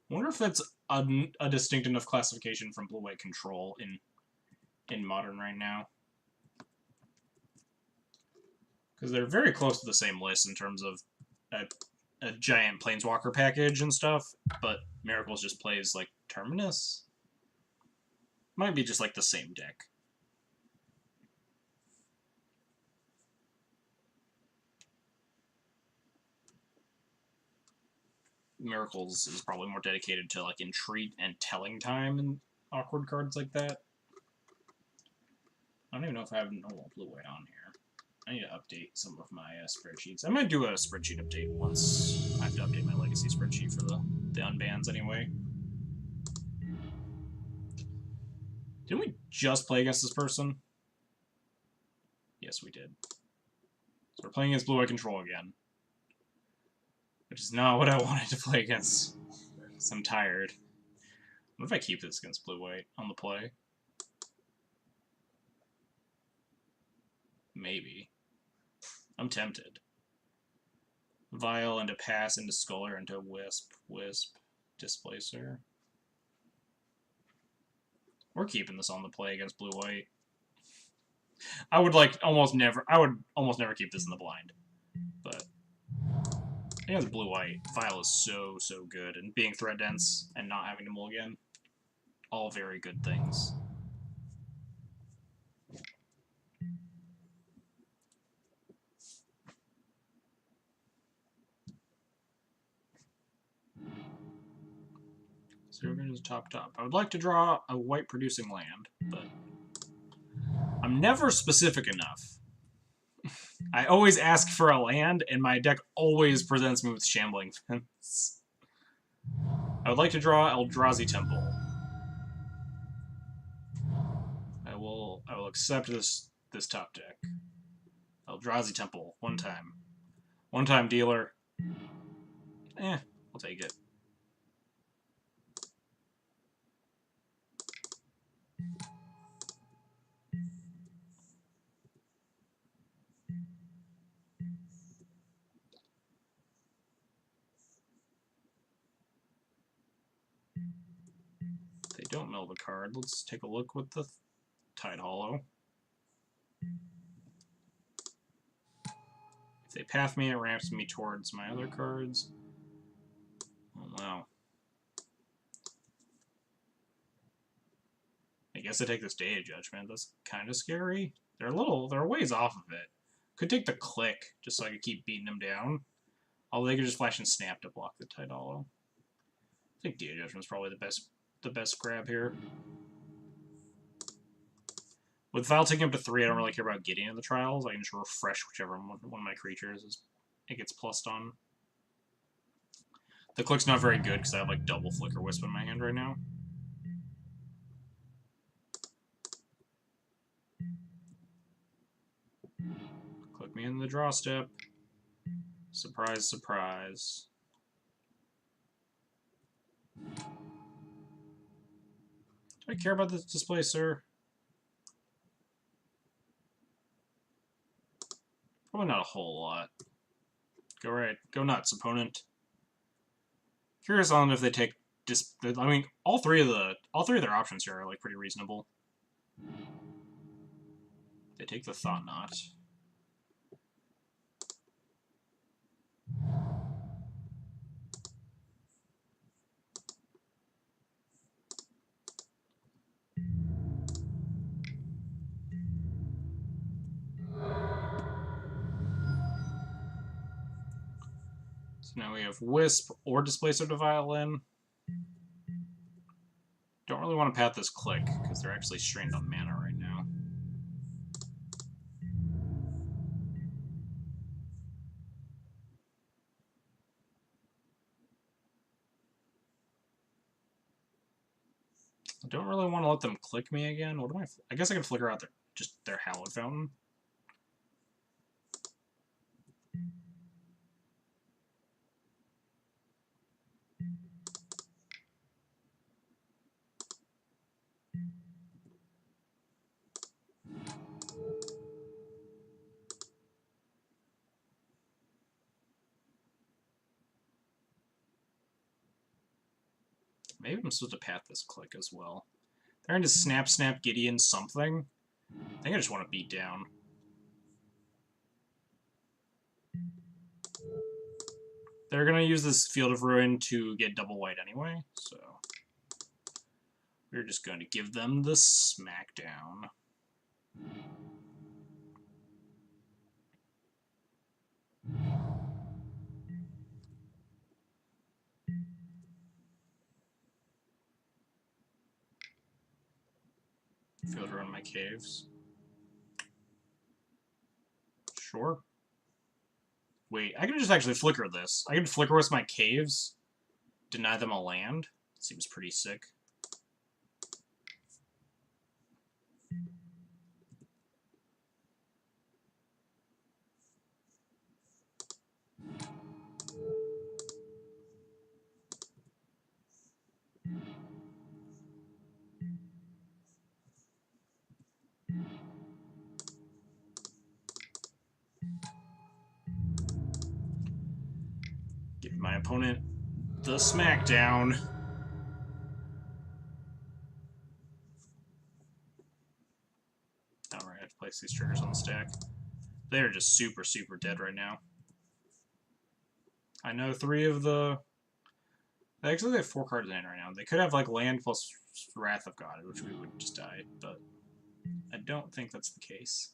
I wonder if that's a distinct enough classification from Blue-White Control in Modern right now. Because they're very close to the same list in terms of a giant Planeswalker package and stuff, but Miracles just plays, like, Terminus? Might be just, like, the same deck. Miracles is probably more dedicated to, like, Entreat and Telling Time and awkward cards like that. I don't even know if I have normal Blue-White on here. I need to update some of my spreadsheets. I might do a spreadsheet update once I have to update my Legacy spreadsheet for the unbans anyway. Didn't we just play against this person? Yes, we did. So we're playing against Blue-White Control again. Which is not what I wanted to play against. So I'm tired. What if I keep this against Blue-White on the play? Maybe. I'm tempted. Vial into Pass, into Scholar, into Wisp, Displacer. We're keeping this on the play against Blue-White. I would almost never keep this in the blind. But against Blue-White, Vial is so good, and being threat dense and not having to mulligan, all very good things. So we're going to top. I would like to draw a white producing land, but I'm never specific enough. I always ask for a land, and my deck always presents me with Shambling Fence. I would like to draw Eldrazi Temple. accept this top deck. Eldrazi Temple, one time. One time dealer. I'll take it. They don't mill the card. Let's take a look with the Tide Hollow. If they path me, it ramps me towards my other cards. Oh, wow. I guess I take this Day of Judgment. That's kind of scary. They're a ways off of it. Could take the Click, just so I could keep beating them down. Although they could just flash and snap to block the Tide Hollow. I think Day of Judgment's probably the best grab here. With Vial taking up to 3, I don't really care about getting in the trials. I can just refresh whichever one of my creatures it gets plussed on. The Click's not very good because I have like double Flicker Wisp in my hand right now. Click me in the draw step. Surprise, surprise. Do I care about this display, sir? Probably not a whole lot. Go right. Go nuts, opponent. Curious on if they take I mean, all three of their options here are like pretty reasonable. They take the Thought Knot. So now we have Wisp or Displacer to Violin. Don't really want to path this Click, because they're actually strained on mana right now. I don't really want to let them Click me again. What do I guess I can flicker out their Hallowed Fountain. Maybe I'm supposed to path this Click as well. They're going to Snap, Gideon, something. I think I just want to beat down. They're going to use this Field of Ruin to get double white anyway, so we're just going to give them the smackdown. Field Ruin my caves. Sure. Wait, I can just actually flicker this. I can flicker with my caves, deny them a land. Seems pretty sick. Give my opponent the smackdown. Alright, I have to place these triggers on the stack. They're just super, super dead right now. I know 3 of the... Actually, they have 4 cards in hand right now. They could have, like, land plus Wrath of God, which we would just die, but I don't think that's the case.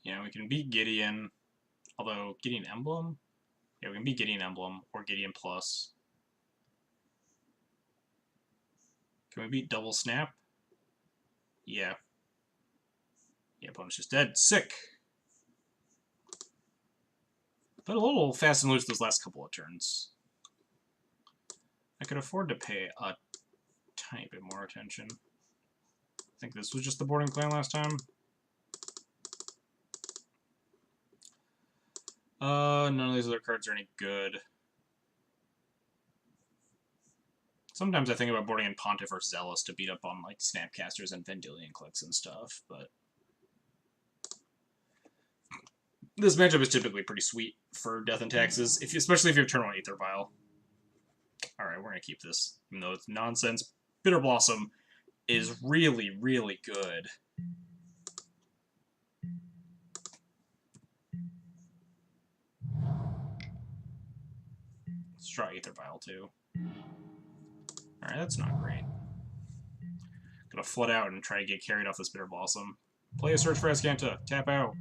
Yeah, we can beat Gideon, although Gideon Emblem? Yeah, we can beat Gideon Emblem or Gideon Plus. Can we beat Double Snap? Yeah. Yeah, opponent's just dead. Sick! But a little fast and loose those last couple of turns. I could afford to pay a tiny bit more attention. I think this was just the boarding plan last time. None of these other cards are any good. Sometimes I think about boarding in Pontiff or Zealous to beat up on like Snapcasters and Vendilion clicks and stuff, but this matchup is typically pretty sweet for Death and Taxes, especially if you have turn 1 Aether Vial. Alright, we're gonna keep this, even though it's nonsense. Bitter Blossom is really, really good. Let's try Aether Vial too. Alright, that's not great. Gonna flood out and try to get carried off this Bitter Blossom. Play a Search for Azcanta. Tap out.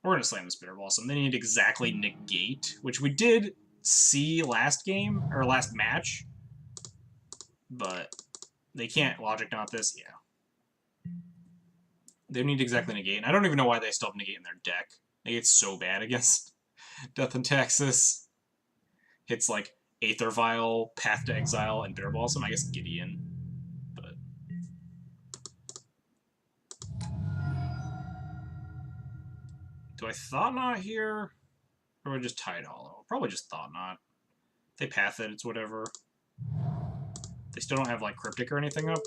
We're gonna slam this Bitter Blossom. They need exactly negate, which we did see last game, or last match. But they can't Logic Knot this. Yeah. They need exactly negate. And I don't even know why they still have negate in their deck. Negate's so bad against Death and Taxes. Hits like Aether Vial, Path to Exile, and Bitter Blossom. I guess Gideon. But do I Thought Knot here? Or just Tide Hollow? Probably just Thought Knot. If they Path it, it's whatever. They still don't have like Cryptic or anything up.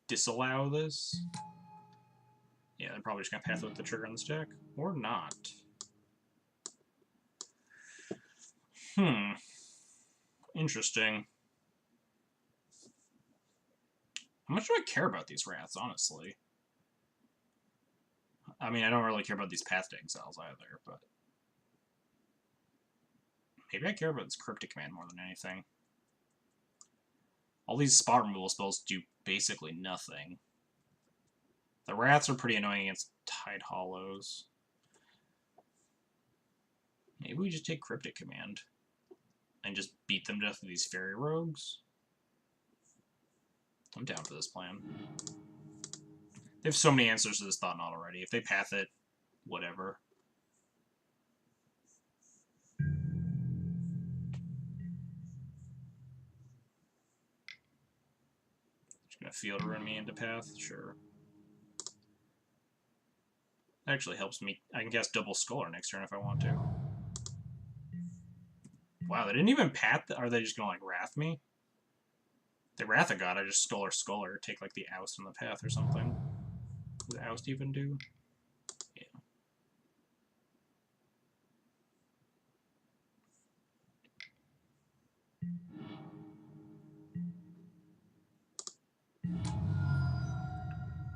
Disallow this. Yeah, they're probably just gonna path with the trigger on this deck. Or not. Interesting. How much do I care about these Wraths, honestly? I mean, I don't really care about these Path to Exiles either, but maybe I care about this Cryptic Command more than anything. All these spot removal spells do basically nothing. The Wraths are pretty annoying against Tide Hollows. Maybe we just take Cryptic Command and just beat them to death with these Fairy Rogues. I'm down for this plan. They have so many answers to this Thought Knot already. If they path it, whatever. Just gonna Field Rune me into path? Sure. That actually helps me. I can cast Double Sculler next turn if I want to. Wow, they didn't even path. Are they just gonna like Wrath me? If they Wrath a God, I just Sculler, take like the Oust on the path or something. Does Oust even do? Yeah.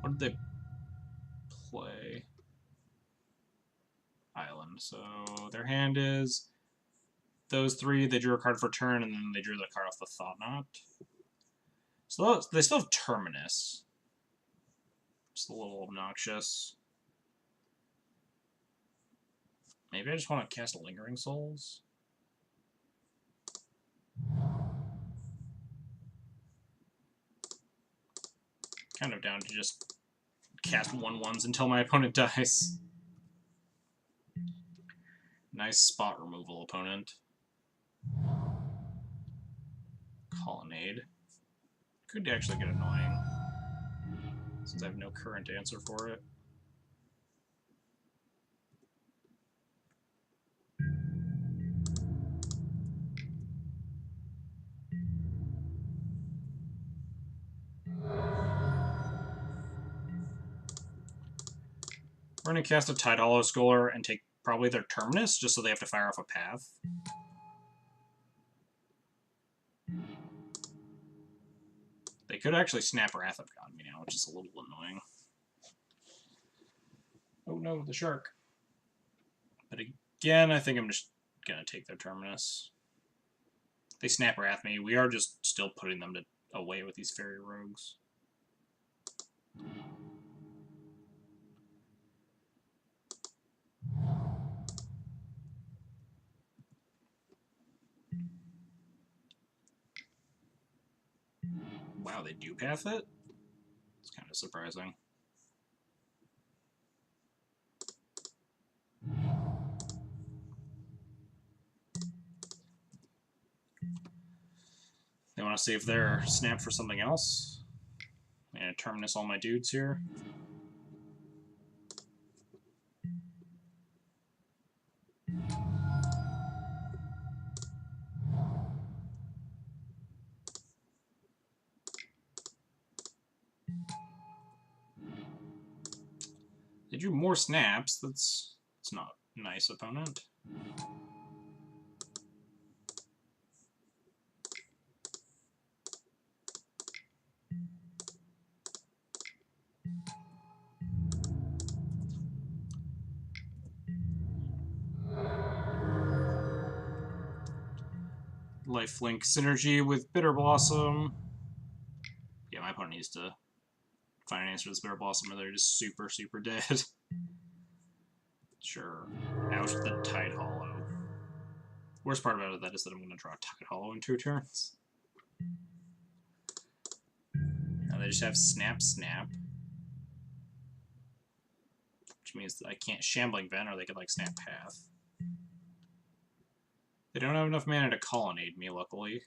What did they play? Island. So their hand is those three. They drew a card for turn, and then they drew the card off the Thought Knot. So they still have Terminus. Just a little obnoxious. Maybe I just want to cast Lingering Souls. Kind of down to just cast 1/1s until my opponent dies. Nice spot removal, opponent. Colonnade. Could actually get annoying, since I have no current answer for it. We're going to cast a Tide Hollow Scholar and take probably their Terminus, just so they have to fire off a path. They could actually snap Wrath of God me now, which is a little annoying. Oh no, the shark. But again, I think I'm just going to take their Terminus. If they snap Wrath me, we are just still putting them away with these Fairy Rogues. Wow, they do path it? It's kind of surprising. They want to save their snap for something else. I'm going to terminus all my dudes here. They drew more snaps. That's not a nice opponent. Lifelink synergy with Bitter Blossom. Yeah, my opponent needs to find an answer to this Bitter Blossom or they're just super, super dead. Sure. Out the Tide Hollow. Worst part about that is that I'm going to draw Tide Hollow in 2 turns. Now they just have Snap Snap. Which means that I can't Shambling Vent or they could like Snap Path. They don't have enough mana to Colonnade me, luckily.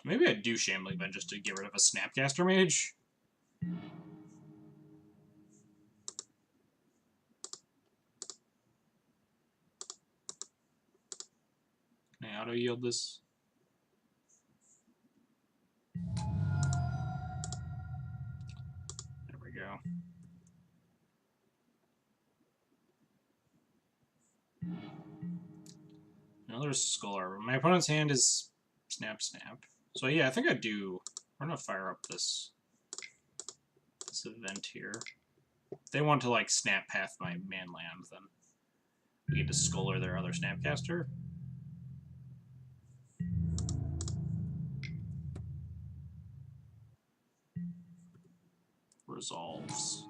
Maybe I do Shambling Vent just to get rid of a Snapcaster Mage. Can I auto-yield this? There we go. Another Skull Arbor. My opponent's hand is Snap Snap. So yeah, I think I do. We're gonna fire up this event here. If they want to like Snap Path my man land, then we get to Sculler their other Snapcaster. Resolves.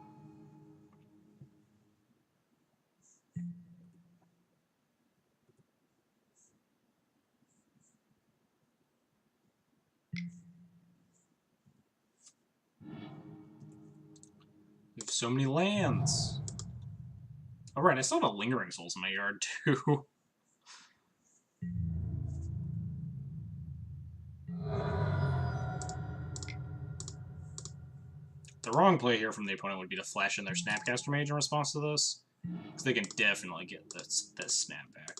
We have so many lands. Oh, right, I still have a Lingering Souls in my yard, too. The wrong play here from the opponent would be to flash in their Snapcaster Mage in response to this, because they can definitely get this snap back.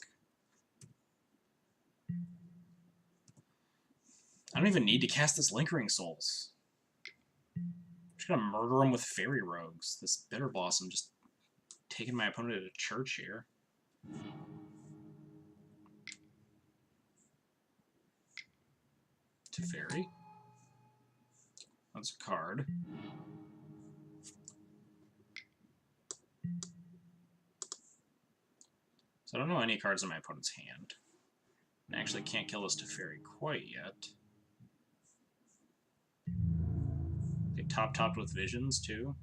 I don't even need to cast this Lingering Souls. I'm just gonna murder him with Fairy Rogues. This Bitter Blossom just taking my opponent to church here. Teferi. That's a card. So I don't know any cards in my opponent's hand. I actually can't kill this Teferi quite yet. They topped with Visions, too.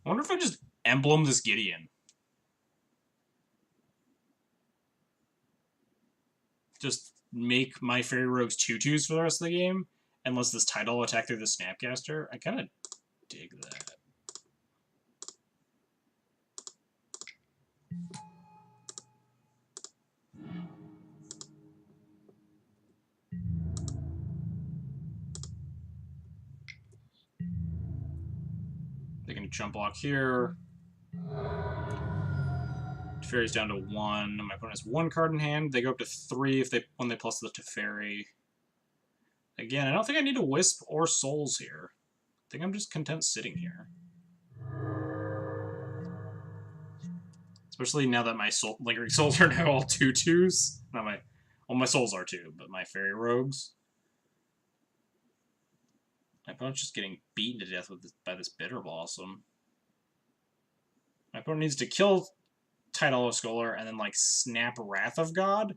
I wonder if I just emblem this Gideon. Just make my Fairy Rogues 2/2s for the rest of the game, and let this Tidal attack through the Snapcaster. I kind of dig that. They can jump block here. Teferi's down to 1. My opponent has 1 card in hand. They go up to 3 when they plus the Teferi. Again, I don't think I need to Wisp or Souls here. I think I'm just content sitting here. Especially now that my Lingering Souls are now all 2/2s. Not well, my Souls are too, but my Fairy Rogues. My opponent's just getting beaten to death by this Bitter Blossom. My opponent needs to kill Tidal Scholar and then like snap Wrath of God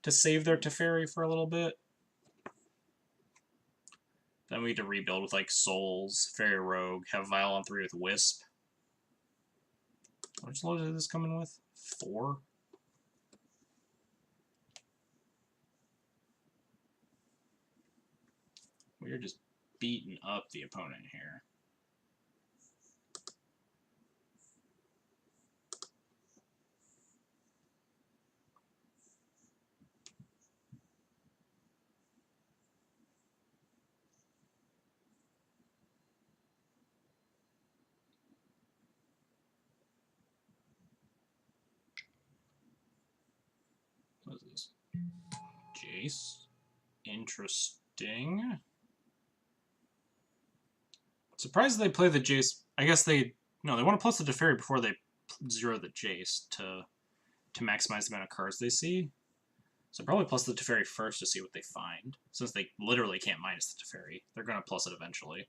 to save their Teferi for a little bit. Then we need to rebuild with like Souls, Fairy Rogue, have Vile on 3 with Wisp. Which load did this come in with? 4? We're just beating up the opponent here. What is this? Jace. Interesting. Surprised they play the Jace. I guess they want to plus the Teferi before they zero the Jace to maximize the amount of cards they see. So probably plus the Teferi first to see what they find. Since they literally can't minus the Teferi, they're going to plus it eventually.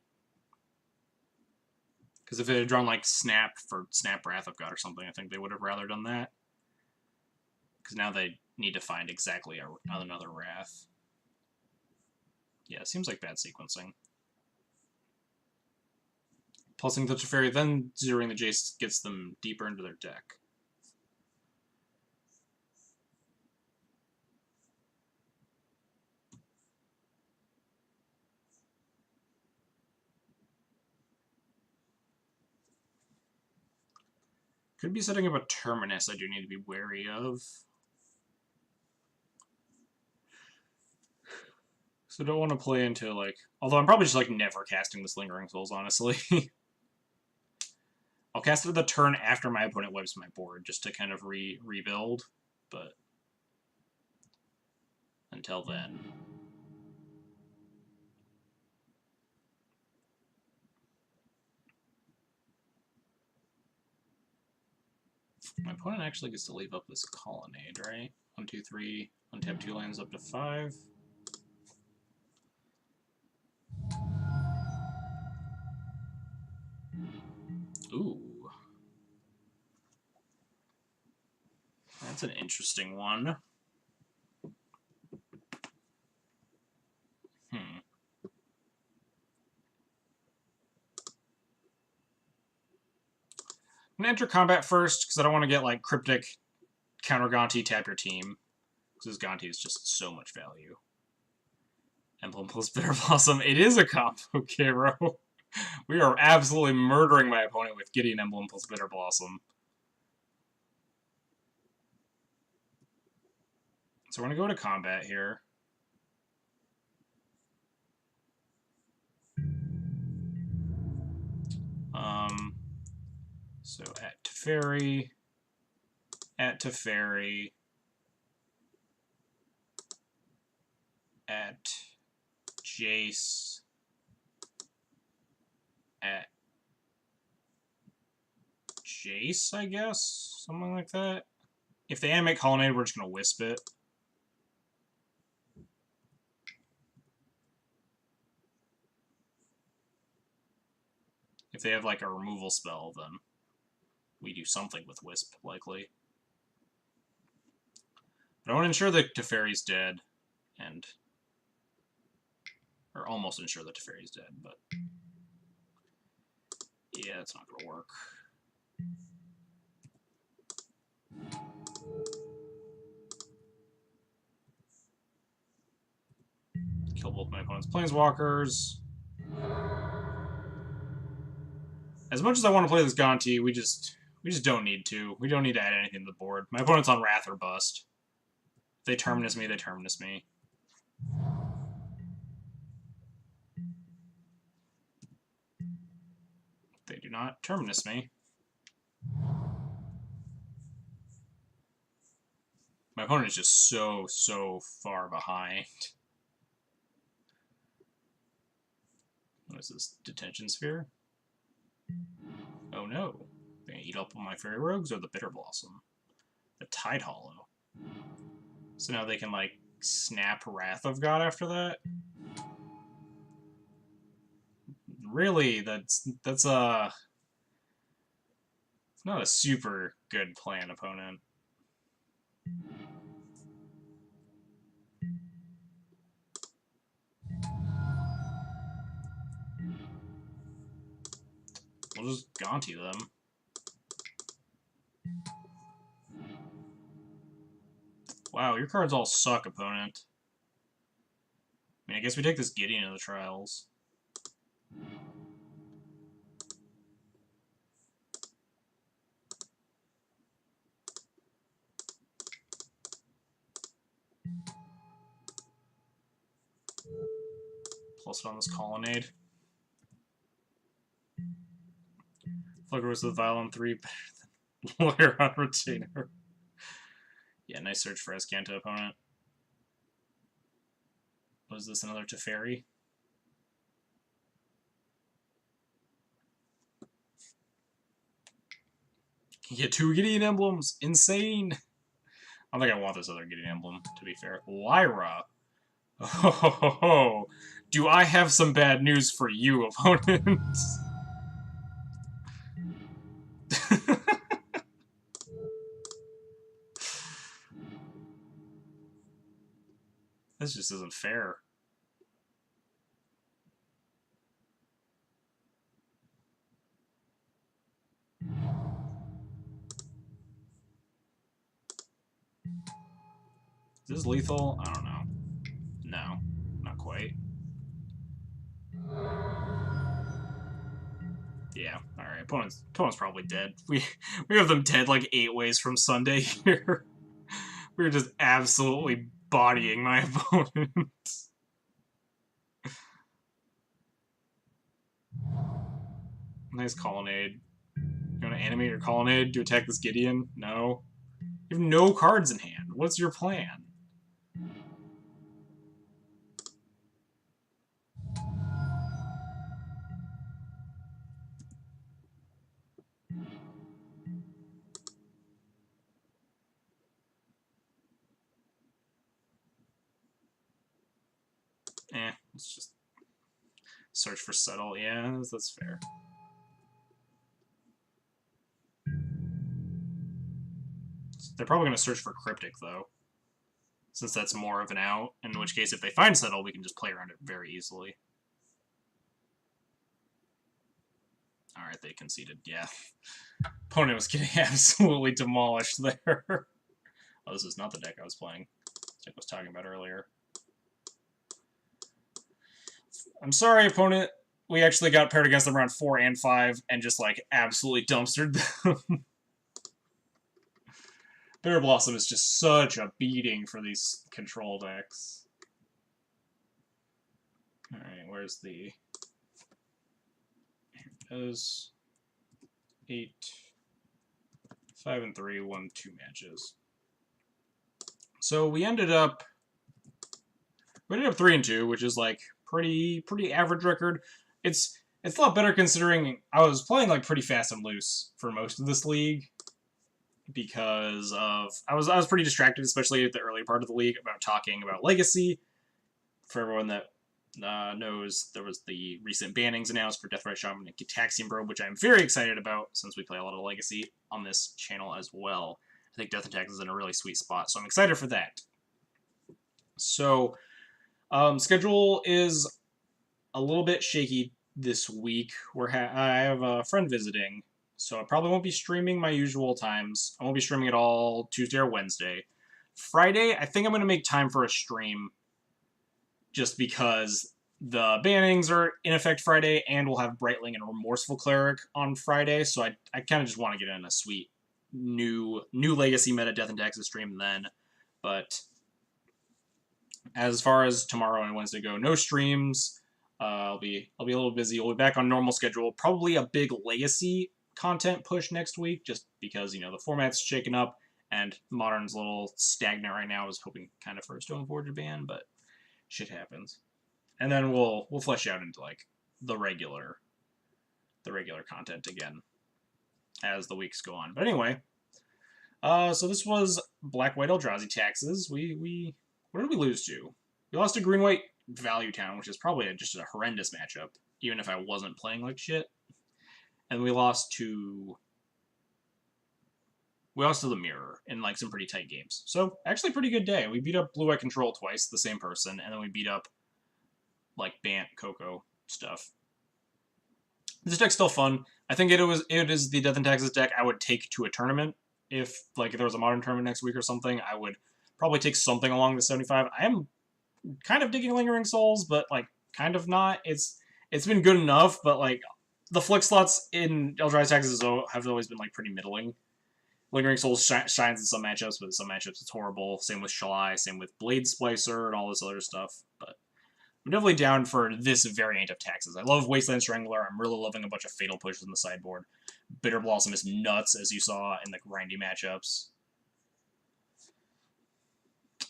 Because if they had drawn like Snap for Snap Wrath of God or something, I think they would have rather done that. Because now they need to find exactly another Wrath. Yeah, it seems like bad sequencing. Plusing the Teferi, then zeroing the Jace gets them deeper into their deck. Could be setting up a Terminus I do need to be wary of. So don't want to play into, like... Although I'm probably just, like, never casting this Lingering Souls, honestly. I'll cast it the turn after my opponent wipes my board, just to kind of rebuild, but... Until then... My opponent actually gets to leave up this Colonnade, right? 1, 2, 3, untap 2 lands up to 5. Ooh. That's an interesting one. I'm gonna enter combat first, because I don't want to get, like, Cryptic, counter Gonti, tap your team. Because this Gonti is just so much value. Emblem plus Bitter Blossom. It is a combo, Kero. We are absolutely murdering my opponent with getting Emblem plus Bitter Blossom. So we're going to go to combat here. So at Teferi, at Teferi, at Jace, at Jace, I guess? Something like that. If they animate Colonnade, we're just going to Wisp it. If they have, like, a removal spell, then we do something with Wisp, likely. But I want to ensure that Teferi's dead, and... Or almost ensure that Teferi's dead, but... Yeah, it's not going to work. Kill both my opponent's Planeswalkers. As much as I want to play this Gonti, we just don't need to. We don't need to add anything to the board. My opponent's on Wrath or Bust. If they Terminus me, they Terminus me. If they do not Terminus me. My opponent is just so far behind. What is this? Detention Sphere? Oh no. They're gonna eat up all my Fairy Rogues or the Bitter Blossom? The Tide Hollow. So now they can, like, snap Wrath of God after that? Really, that's not a super good plan, opponent. We'll just Gonti them. Wow, your cards all suck, opponent. I mean, I guess we take this Gideon into the trials. Plus it on this Colonnade. Flicker was the Violent 3 better than Lawyer on Retainer. Yeah, nice search for Escanto, opponent. Was this another Teferi? Can get 2 Gideon emblems! Insane! I don't think I want this other Gideon emblem, to be fair. Lyra! Oh, do I have some bad news for you, opponent? This just isn't fair. Is this lethal? I don't know. No, not quite. Yeah, alright. Opponent's probably dead. We have them dead like 8 ways from Sunday here. We're just absolutely bodying my opponent. Nice Colonnade. You want to animate your Colonnade to attack this Gideon? No. You have no cards in hand. What's your plan? Let's just search for Settle. Yeah, that's fair. They're probably going to search for Cryptic, though, since that's more of an out, in which case if they find Settle, we can just play around it very easily. Alright, they conceded. Yeah. Opponent was getting absolutely demolished there. Oh, this is not the deck I was playing. This deck I was talking about earlier. I'm sorry, opponent. We actually got paired against them around 4 and 5 and just, like, absolutely dumpstered them. Bitter Blossom is just such a beating for these control decks. Alright, where's the... Here it is. 8, 5 and 3, 1, 2 matches. So we ended up 3 and 2, which is like pretty average record. It's a lot better considering I was playing like pretty fast and loose for most of this league because of I was pretty distracted, especially at the early part of the league, about talking about Legacy. For everyone that knows, there was the recent bannings announced for Deathray Shaman and Gitaxian Probe, which I'm very excited about since we play a lot of Legacy on this channel as well. I think Death Attack is in a really sweet spot, so I'm excited for that. So, schedule is a little bit shaky this week. I have a friend visiting, so I probably won't be streaming my usual times. I won't be streaming at all Tuesday or Wednesday. Friday, I think I'm going to make time for a stream just because the bannings are in effect Friday, and we'll have Brightling and Remorseful Cleric on Friday, so I kind of just want to get in a sweet new Legacy meta Death and Taxes stream then. But as far as tomorrow and Wednesday go, no streams. I'll be a little busy. We'll be back on normal schedule. Probably a big Legacy content push next week, just because, you know, the format's shaken up and Modern's a little stagnant right now. I was hoping kind of for a Stoneforge ban, but shit happens. And then we'll flesh out into like the regular content again as the weeks go on. But anyway, so this was Black White Eldrazi Taxes. What did we lose to? We lost to Green White Value Town, which is probably just a horrendous matchup, even if I wasn't playing like shit. And we lost to the Mirror in like some pretty tight games. So actually pretty good day. We beat up Blue White Control twice, the same person, and then we beat up like Bant, Coco stuff. This deck's still fun. I think it is the Death and Taxes deck I would take to a tournament. If like if there was a modern tournament next week or something, I would probably take something along the 75. I am kind of digging Lingering Souls, but like kind of not. It's been good enough, but like the flick slots in Eldritch Taxes have always been like pretty middling. Lingering Souls shines in some matchups, but in some matchups it's horrible. Same with Shalai, same with Blade Splicer, and all this other stuff. But I'm definitely down for this variant of Taxes. I love Wasteland Strangler. I'm really loving a bunch of Fatal Pushes in the sideboard. Bitter Blossom is nuts, as you saw in the grindy matchups.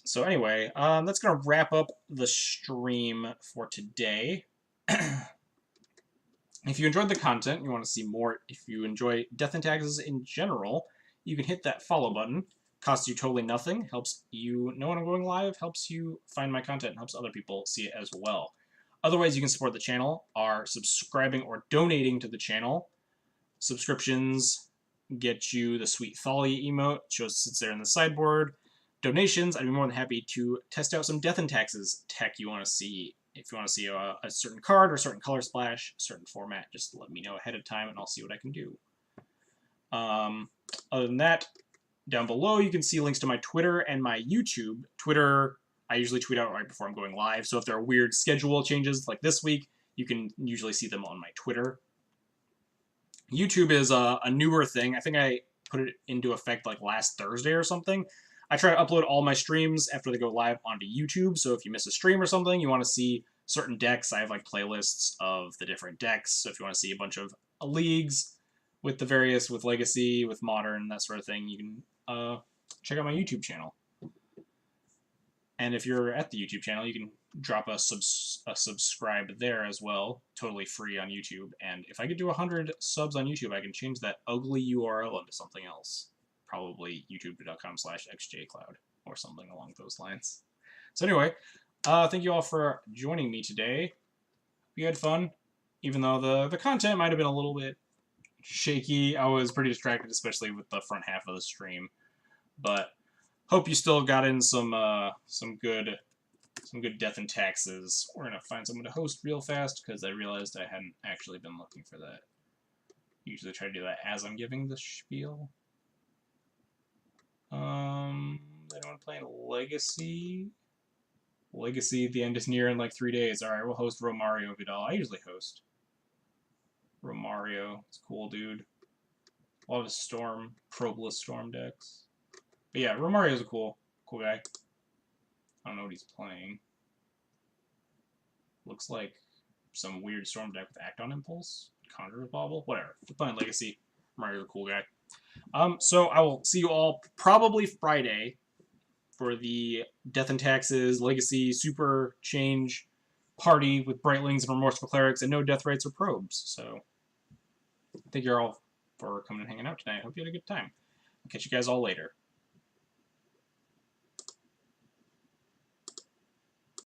So anyway, that's going to wrap up the stream for today. If you enjoyed the content, you want to see more, if you enjoy Death and Taxes in general, you can hit that follow button. Costs you totally nothing, helps you know when I'm going live, helps you find my content, and helps other people see it as well. Other ways you can support the channel are subscribing or donating to the channel. Subscriptions get you the sweet Thalia emote, sits there in the sideboard. Donations, I'd be more than happy to test out some Death and Taxes tech you want to see. If you want to see a certain card or a certain color splash, a certain format, just let me know ahead of time and I'll see what I can do. Other than that, down below you can see links to my Twitter and my YouTube. Twitter, I usually tweet out right before I'm going live, so if there are weird schedule changes like this week, you can usually see them on my Twitter. YouTube is a newer thing. I think I put it into effect like last Thursday or something. I try to upload all my streams after they go live onto YouTube, so if you miss a stream or something, you want to see certain decks, I have like playlists of the different decks, so if you want to see a bunch of leagues with the various, with Legacy, with Modern, that sort of thing, you can check out my YouTube channel. And if you're at the YouTube channel, you can drop a subscribe there as well, totally free on YouTube, and if I get to 100 subs on YouTube, I can change that ugly URL into something else. Probably youtube.com/xjcloud or something along those lines. So anyway, thank you all for joining me today. We had fun, even though the content might have been a little bit shaky. I was pretty distracted, especially with the front half of the stream. But hope you still got in some good Death and Taxes. We're gonna find someone to host real fast because I realized I hadn't actually been looking for that. Usually try to do that as I'm giving the spiel. Anyone playing Legacy? Legacy, the end is near in like 3 days. Alright, we'll host Romario Vidal. I usually host Romario. It's cool, dude. A lot of Storm, Probolus Storm decks. But yeah, Romario's a cool guy. I don't know what he's playing. Looks like some weird Storm deck with Act on Impulse. Conjurer's Bauble. Whatever. We're playing Legacy. Romario's a cool guy. So I will see you all probably Friday for the Death and Taxes Legacy Super Change party with Brightlings and Remorseful Clerics and no Death Rites or Probes. So thank you all for coming and hanging out tonight. Hope you had a good time. I'll catch you guys all later.